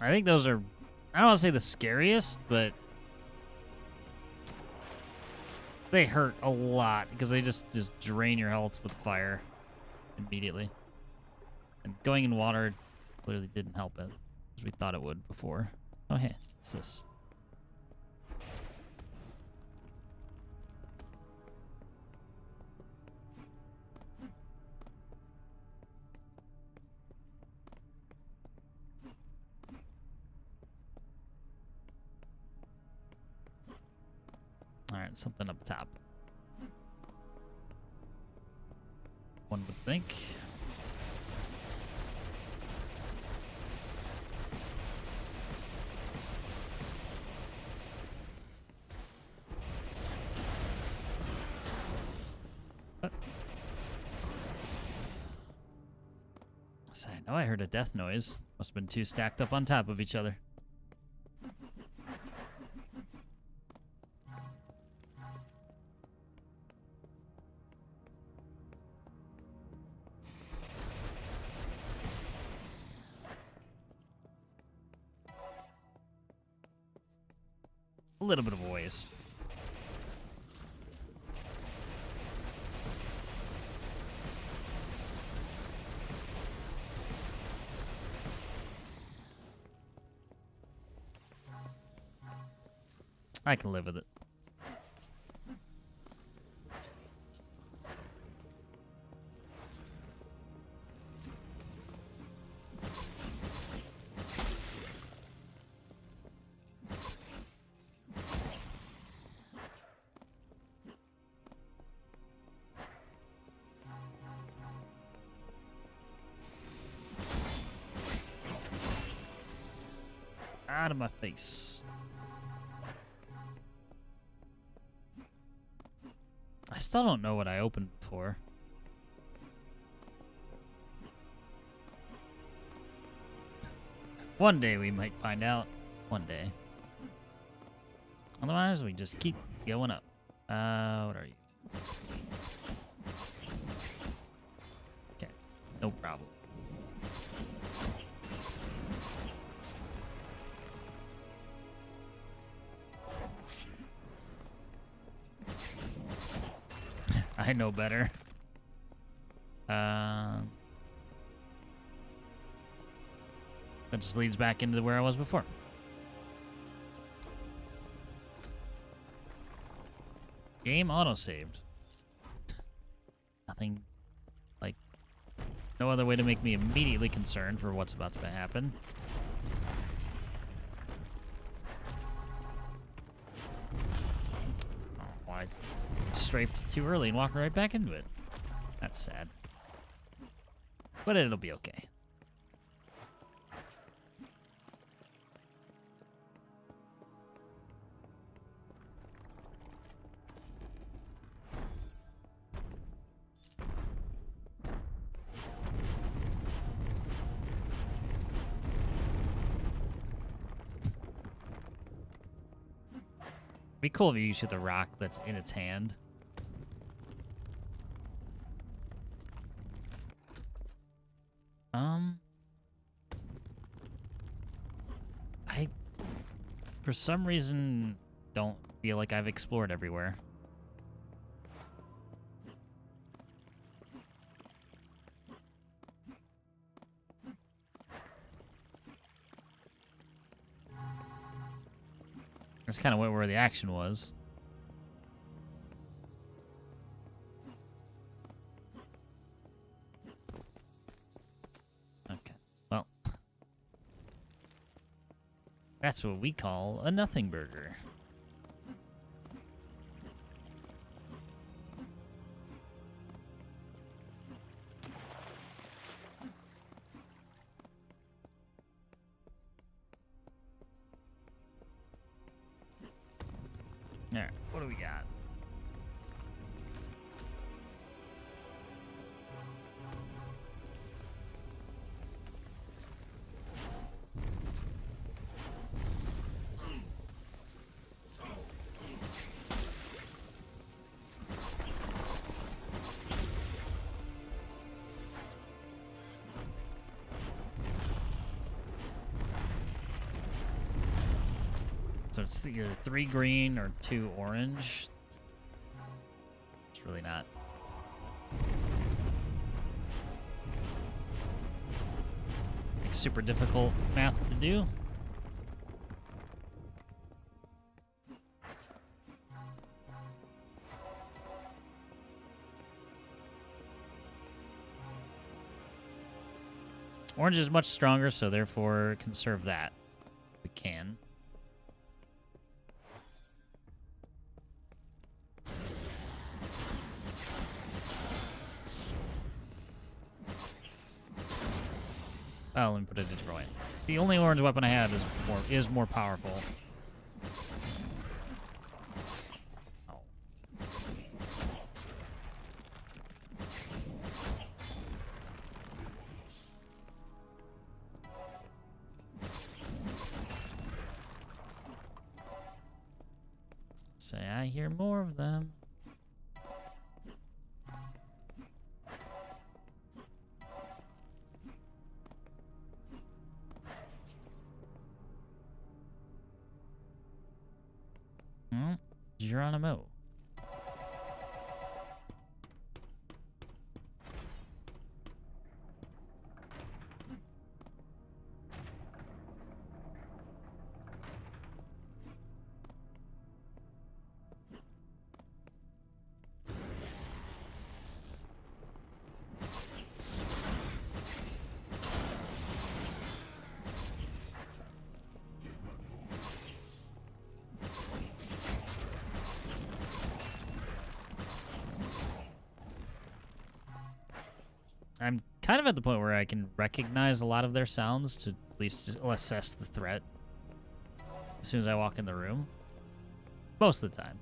I think those are, I don't want to say the scariest, but they hurt a lot because they just drain your health with fire immediately. And going in water clearly didn't help it, as we thought it would before. Oh, hey, what's this? Alright, something up top. One would think. What? So I know I heard a death noise. Must have been two stacked up on top of each other. A little bit of a waste. I can live with it. Out of my face. I still don't know what I opened before. One day we might find out. One day. Otherwise, we just keep going up. What are you? Okay, no problem. I know better. That just leads back into where I was before. Game autosaved. Nothing, like, no other way to make me immediately concerned for what's about to happen. Oh, I strafed too early and walked right back into it. That's sad. But it'll be okay. Be cool if you shoot the rock that's in its hand. I, for some reason, don't feel like I've explored everywhere. That's kind of where the action was. That's what we call a nothing burger. Alright, what do we got? So it's either 3 green or 2 orange. It's really not. Like super difficult math to do. Orange is much stronger, so therefore conserve that. We can. Oh, let me put it in Detroit. The only orange weapon I have is more powerful. Oh. Say I hear more of them. Geronimo. I'm kind of at the point where I can recognize a lot of their sounds to at least just assess the threat as soon as I walk in the room. Most of the time.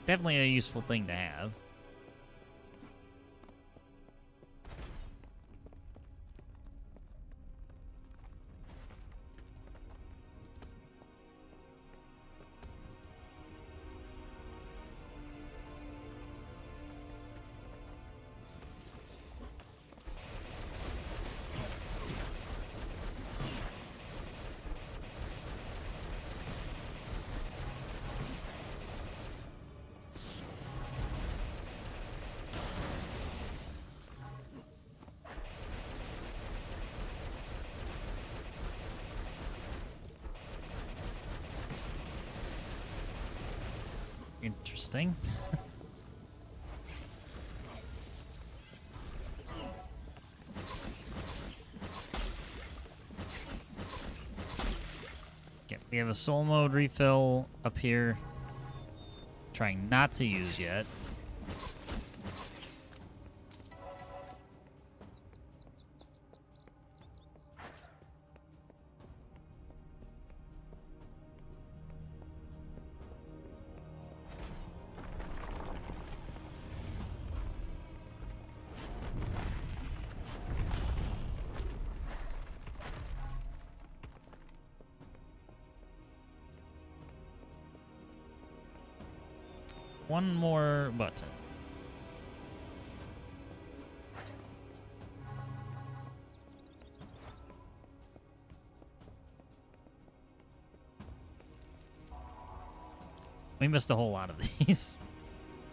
Definitely a useful thing to have. Interesting. Okay, we have a soul mode refill up here. Trying not to use yet. One more button. We missed a whole lot of these.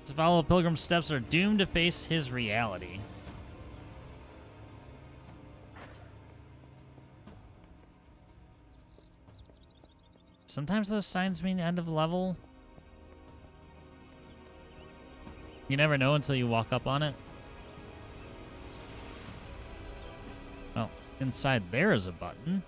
To follow Pilgrim's steps are doomed to face his reality. Sometimes those signs mean the end of the level. You never know until you walk up on it. Oh, inside there is a button.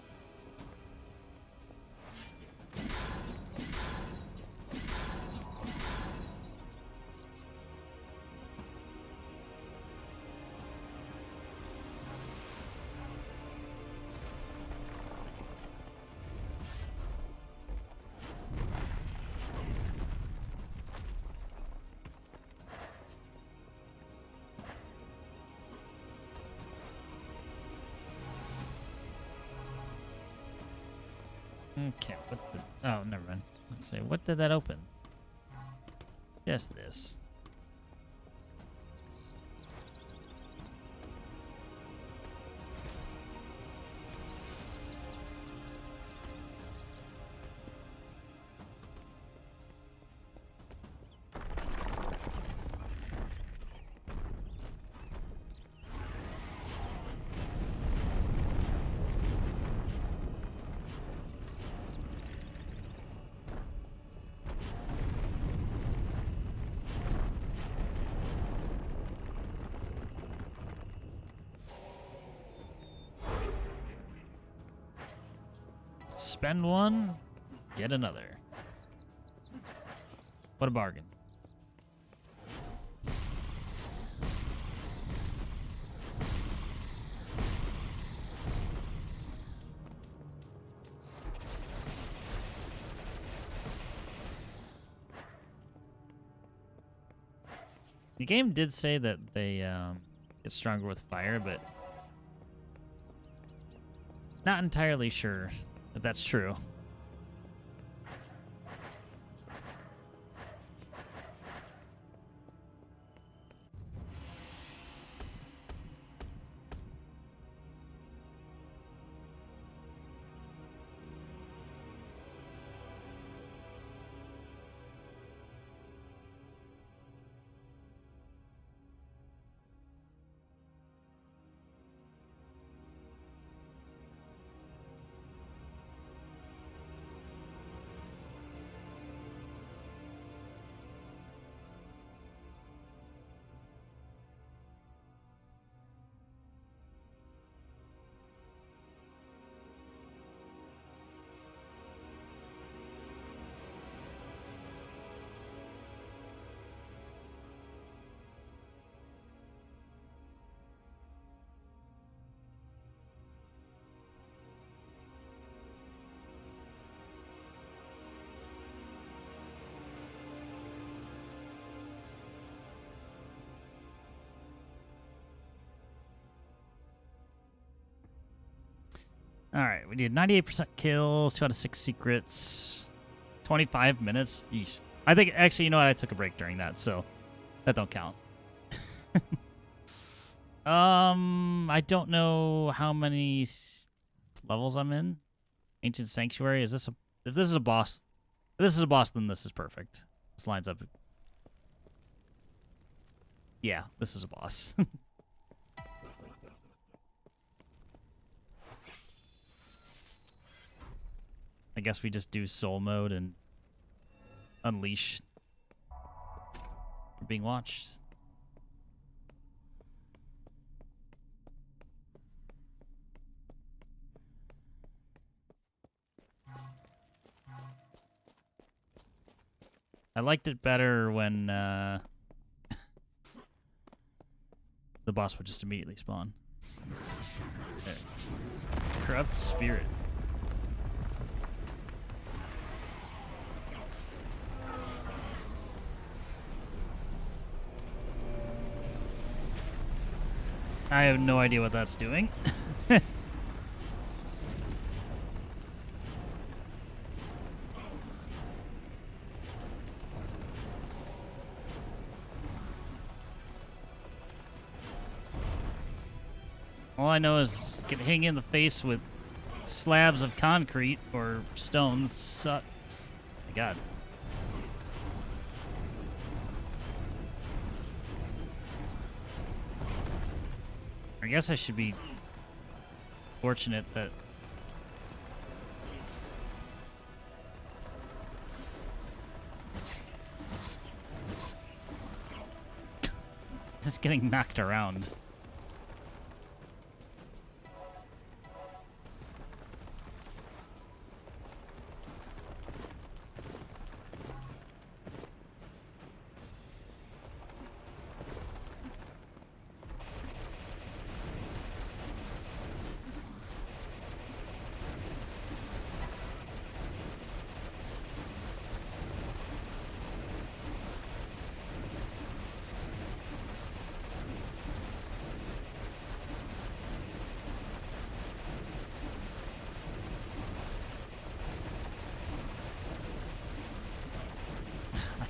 Okay, what the... Oh, never mind. Let's see, what did that open? Just this. Spend one, get another. What a bargain. The game did say that they get stronger with fire, but not entirely sure if that's true. All right, we did 98% kills, 2 out of 6 secrets, 25 minutes. Yeesh. I think, actually, you know what? I took a break during that, so that don't count. I don't know how many levels I'm in. Ancient Sanctuary. Is this a... If this is a boss... If this is a boss, then this is perfect. This lines up. Yeah, this is a boss. I guess we just do soul mode and unleash. We're being watched. I liked it better when the boss would just immediately spawn. There. Corrupt Spirit. I have no idea what that's doing. All I know is just get hit in the face with slabs of concrete or stones. Suck. My God. I guess I should be fortunate that Just getting knocked around.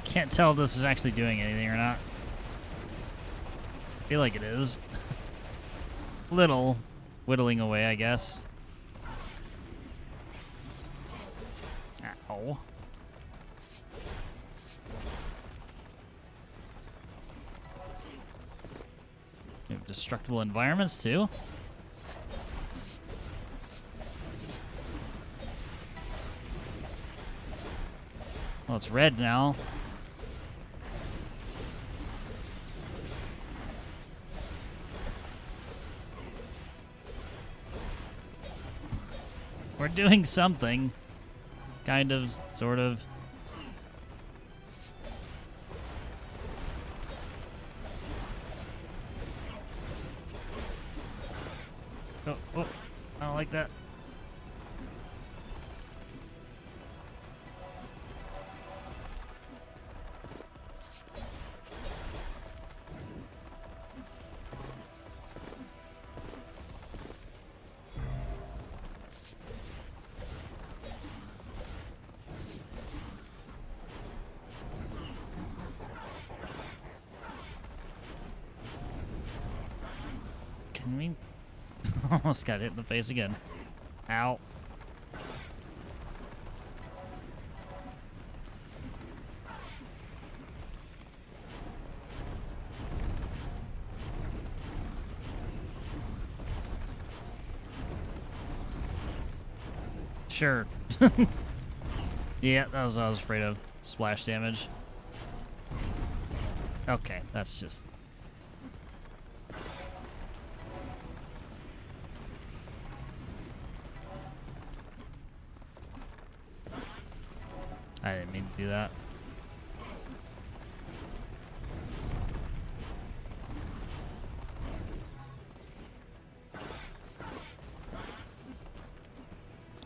Can't tell if this is actually doing anything or not. I feel like it is. Little whittling away, I guess. Ow. We have destructible environments too. Well, it's red now. We're doing something. Kind of, sort of. Oh, oh, I don't like that. Can we? Almost got hit in the face again. Ow. Sure. Yeah, that was what I was afraid of. Splash damage. Okay, that's just... I didn't mean to do that.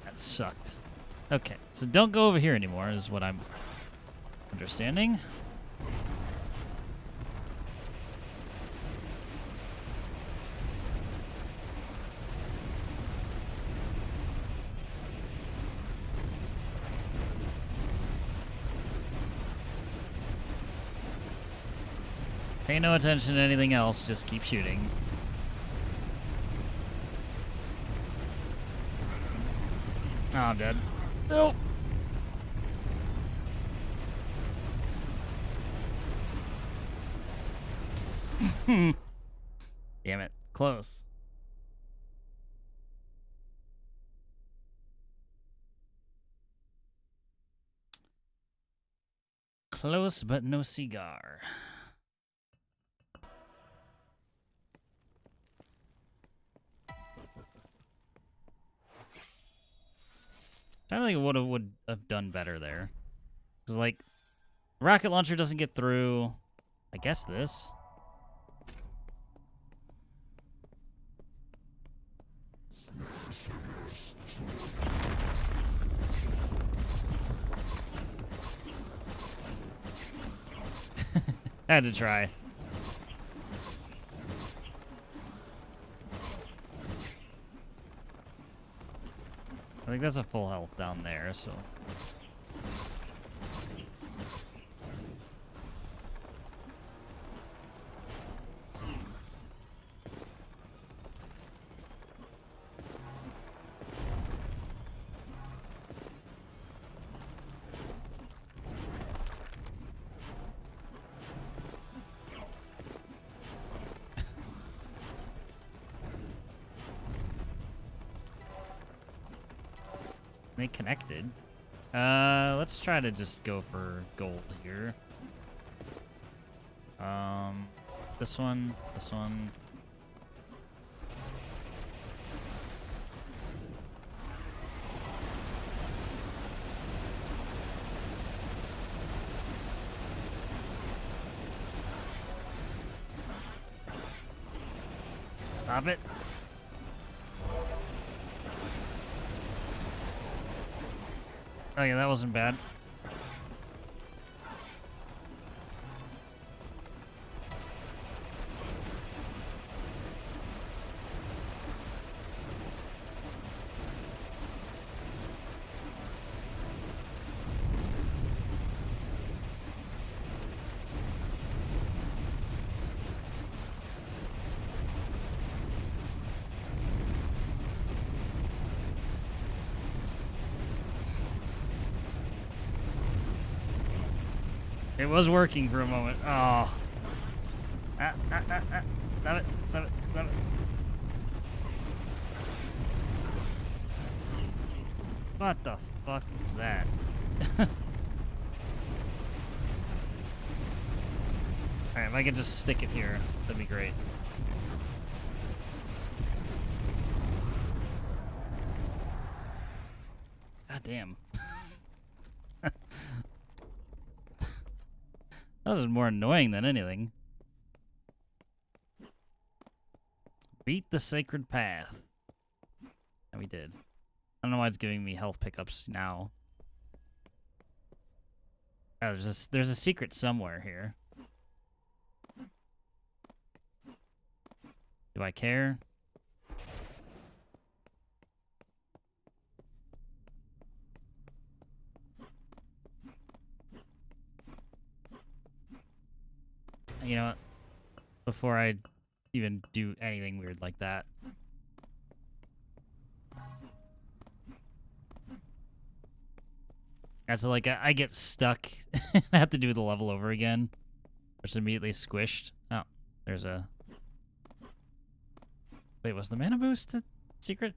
That sucked. Okay, so don't go over here anymore is what I'm understanding. Pay no attention to anything else, just keep shooting. Oh, I'm dead. Nope. Damn it. Close. Close, but no cigar. I don't think it would have done better there. Because, like, rocket launcher doesn't get through. I guess this. Had to try. I think that's a full health down there, so... They connected. Let's try to just go for gold here. This one. This one. Stop it. Oh yeah, that wasn't bad. It was working for a moment. Oh. Ah, ah, ah, ah. Stop it. Stop it. Stop it. What the fuck is that? Alright, if I could just stick it here, that'd be great. God damn. That was more annoying than anything. Beat the sacred path. And we did. I don't know why it's giving me health pickups now. Oh, there's a secret somewhere here. Do I care? You know what? Before I even do anything weird like that. That's like I get stuck and I have to do the level over again. Just immediately squished. Oh, there's a... Wait, was the mana boost a secret?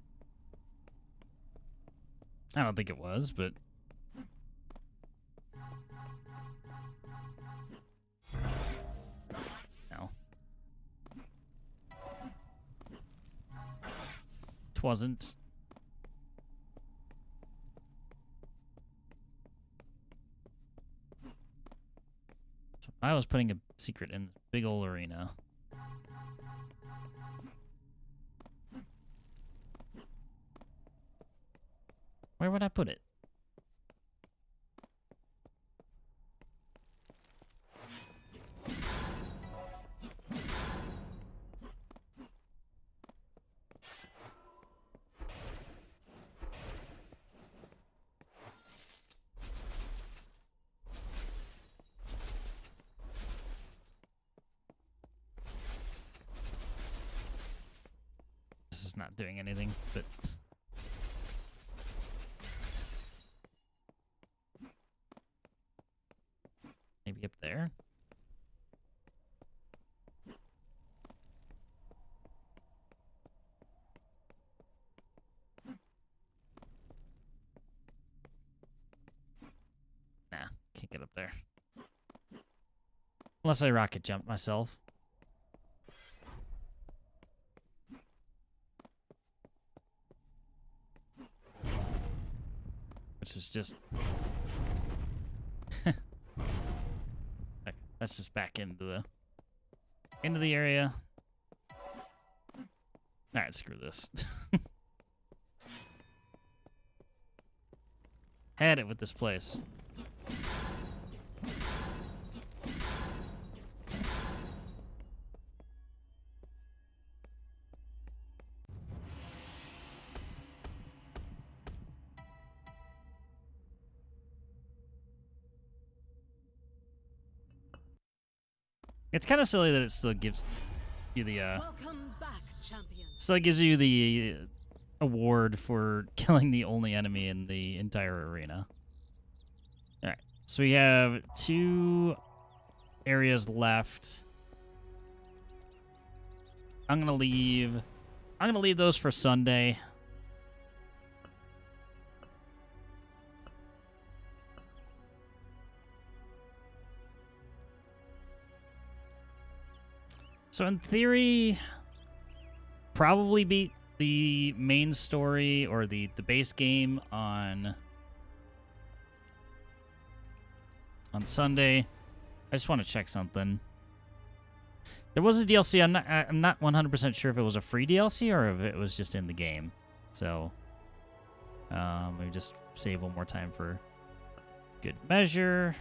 I don't think it was, but... No. Twasn't. So I was putting a secret in this big old arena. Where would I put it? This is not doing anything, but... Maybe up there? Nah, can't get up there. Unless I rocket jump myself. Which is just... That's just back into the area. Alright, screw this. Had it with this place. It's kind of silly that it still gives you the Welcome back, champion. still gives you the award for killing the only enemy in the entire arena. All right, so we have 2 areas left. I'm gonna leave those for Sunday. So in theory, probably beat the main story or the base game on Sunday. I just want to check something. There was a DLC. I'm not 100% sure if it was a free DLC or if it was just in the game. So, maybe just save one more time for good measure.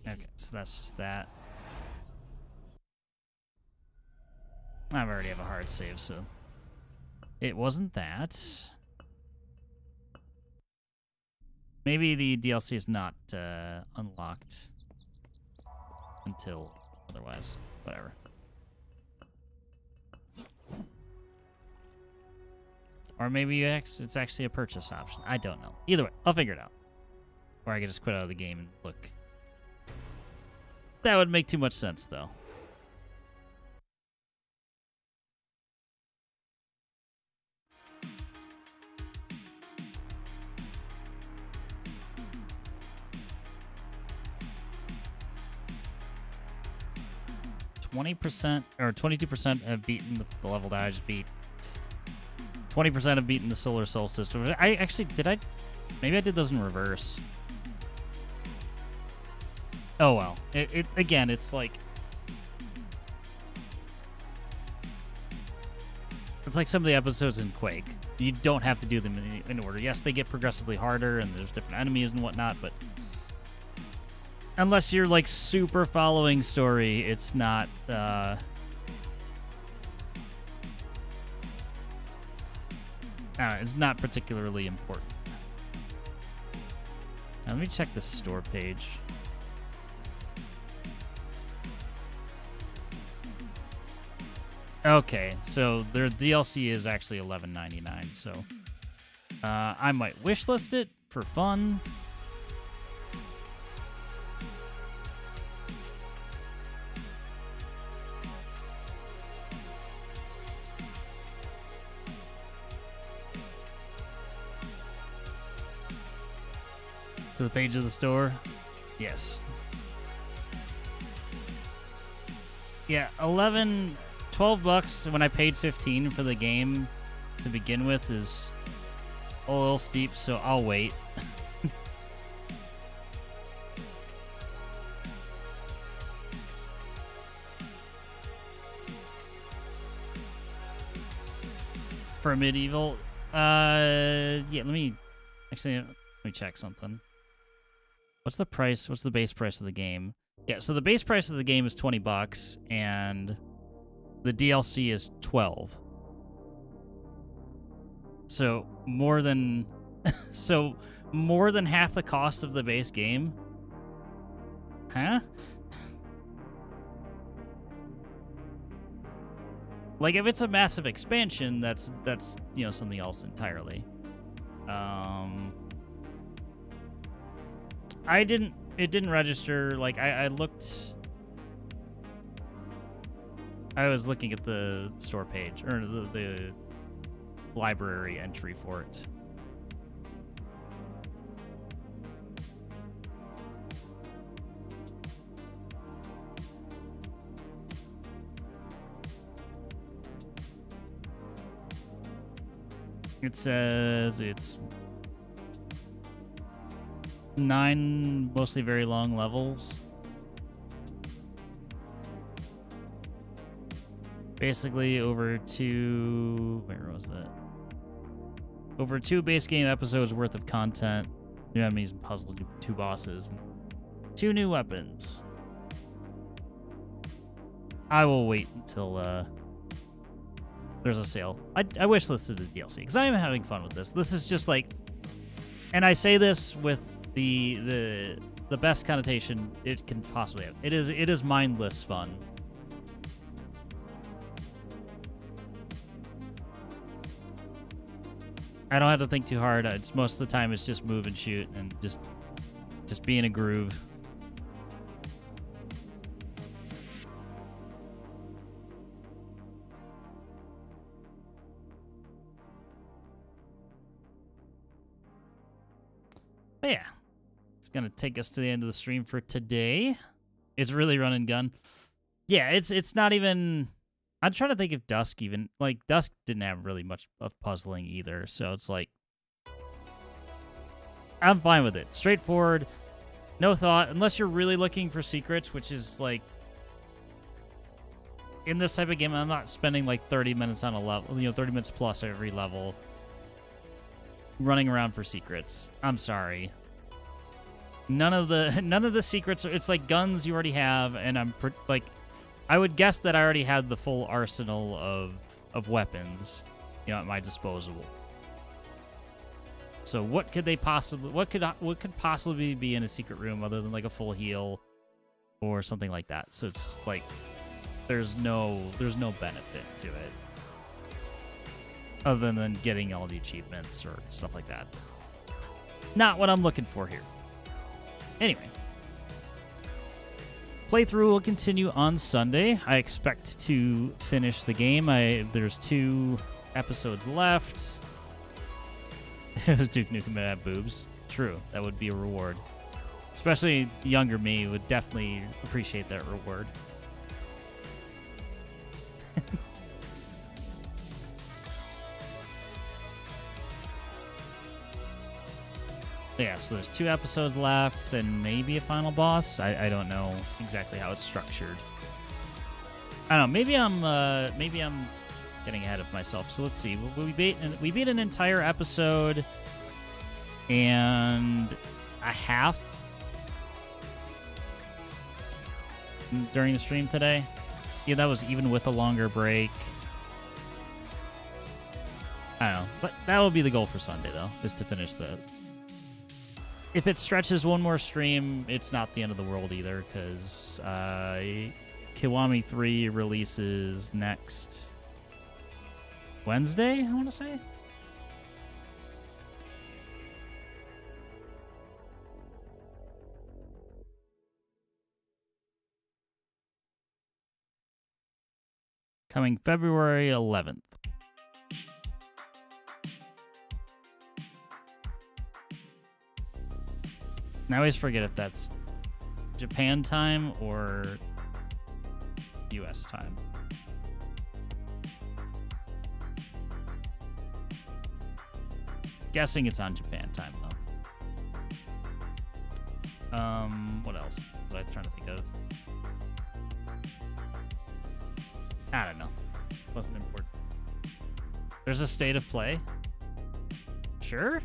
Okay, so that's just that. I already have a hard save, so it wasn't that. Maybe the DLC is not unlocked until otherwise. Whatever. Or maybe it's actually a purchase option. I don't know. Either way, I'll figure it out. Or I can just quit out of the game and look. That would make too much sense, though. %, or 22% have beaten the level that I just beat. 20% have beaten the Solar Solstice. I actually, maybe I did those in reverse. Oh well. Again, it's like... It's like some of the episodes in Quake. You don't have to do them in order. Yes, they get progressively harder, and there's different enemies and whatnot, but... Unless you're, like, super following story, it's not, it's not particularly important. Now, let me check the store page. Okay, so their DLC is actually $11.99, so I might wishlist it for fun. To the page of the store? Yes. Yeah, 12 bucks when I paid 15 for the game to begin with is a little steep, so I'll wait. For medieval? Yeah, let me check something. What's the price? What's the base price of the game? Yeah, so the base price of the game is 20 bucks, and the DLC is 12. So more than half the cost of the base game. Huh? Like, if it's a massive expansion, that's something else entirely. It didn't register. Like, I looked. I was looking at the store page, or the library entry for it. It says it's 9 mostly very long levels. Basically over where was that? Over 2 base game episodes worth of content, new enemies and puzzles, 2 bosses, and 2 new weapons. I will wait until there's a sale. I wish listed the DLC because I am having fun with this. This is just like, and I say this with the best connotation it can possibly have. It is mindless fun. I don't have to think too hard. It's most of the time it's just move and shoot and just be in a groove. But yeah, it's gonna take us to the end of the stream for today. It's really run and gun. Yeah, it's not even. I'm trying to think if Dusk even Dusk didn't have really much of puzzling either, so it's like I'm fine with it. Straightforward, no thought, unless you're really looking for secrets, which is like in this type of game, I'm not spending like 30 minutes on a level, 30 minutes plus every level running around for secrets. I'm sorry. None of the secrets are, it's like guns you already have, and I would guess that I already had the full arsenal of weapons, at my disposal. So what could possibly be in a secret room other than like a full heal or something like that? So it's like there's no benefit to it other than getting all the achievements or stuff like that. Not what I'm looking for here. Anyway. Playthrough will continue on Sunday. I expect to finish the game. There's 2 episodes left. It was Duke Nukem had boobs. True, that would be a reward. Especially younger me would definitely appreciate that reward. Yeah, so there's 2 episodes left and maybe a final boss. I don't know exactly how it's structured. I don't know. Maybe I'm getting ahead of myself. So let's see. We beat an entire episode and a half during the stream today. Yeah, that was even with a longer break. I don't know, but that will be the goal for Sunday though, is to finish the. If it stretches one more stream, it's not the end of the world either, because Kiwami 3 releases next Wednesday, I want to say? Coming February 11th. I always forget if that's Japan time or US time. Guessing it's on Japan time, though. What else was I trying to think of? I don't know. Wasn't important. There's a state of play? Sure?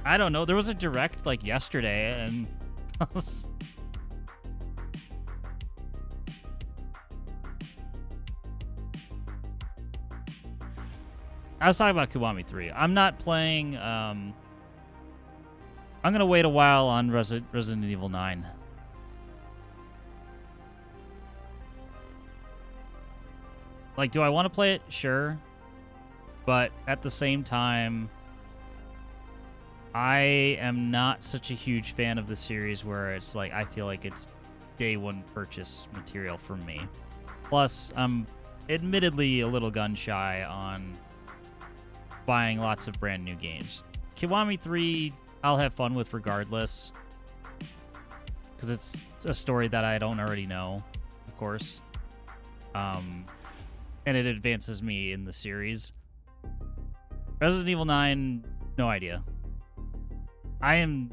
I don't know. There was a direct like yesterday, and I was talking about Kiwami 3. I'm not playing. I'm gonna wait a while on Resident Evil 9. Like, do I want to play it? Sure, but at the same time, I am not such a huge fan of the series where it's like I feel like it's day one purchase material for me. Plus, I'm admittedly a little gun shy on buying lots of brand new games. Kiwami 3, I'll have fun with regardless, because it's a story that I don't already know, of course. And it advances me in the series. Resident Evil 9, no idea. I'm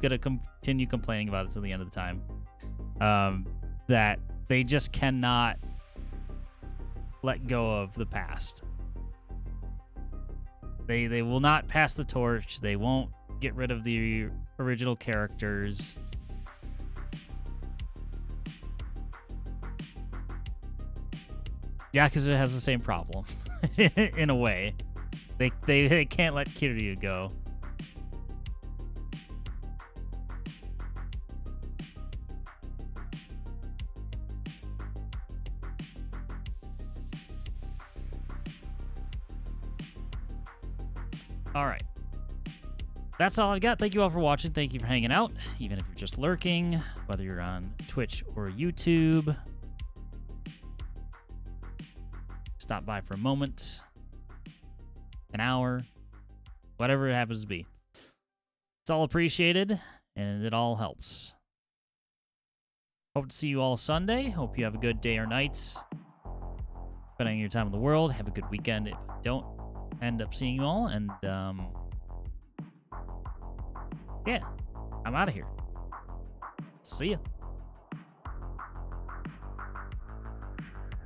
gonna continue complaining about it till the end of the time. That they just cannot let go of the past. They will not pass the torch. They won't get rid of the original characters. Yakuza has the same problem, in a way. They can't let Kiryu go. All right. That's all I've got. Thank you all for watching. Thank you for hanging out, even if you're just lurking, whether you're on Twitch or YouTube. Stop by for a moment, an hour, whatever it happens to be. It's all appreciated, and it all helps. Hope to see you all Sunday. Hope you have a good day or night. Depending on your time in the world, have a good weekend if I don't end up seeing you all. And, yeah, I'm out of here. See ya.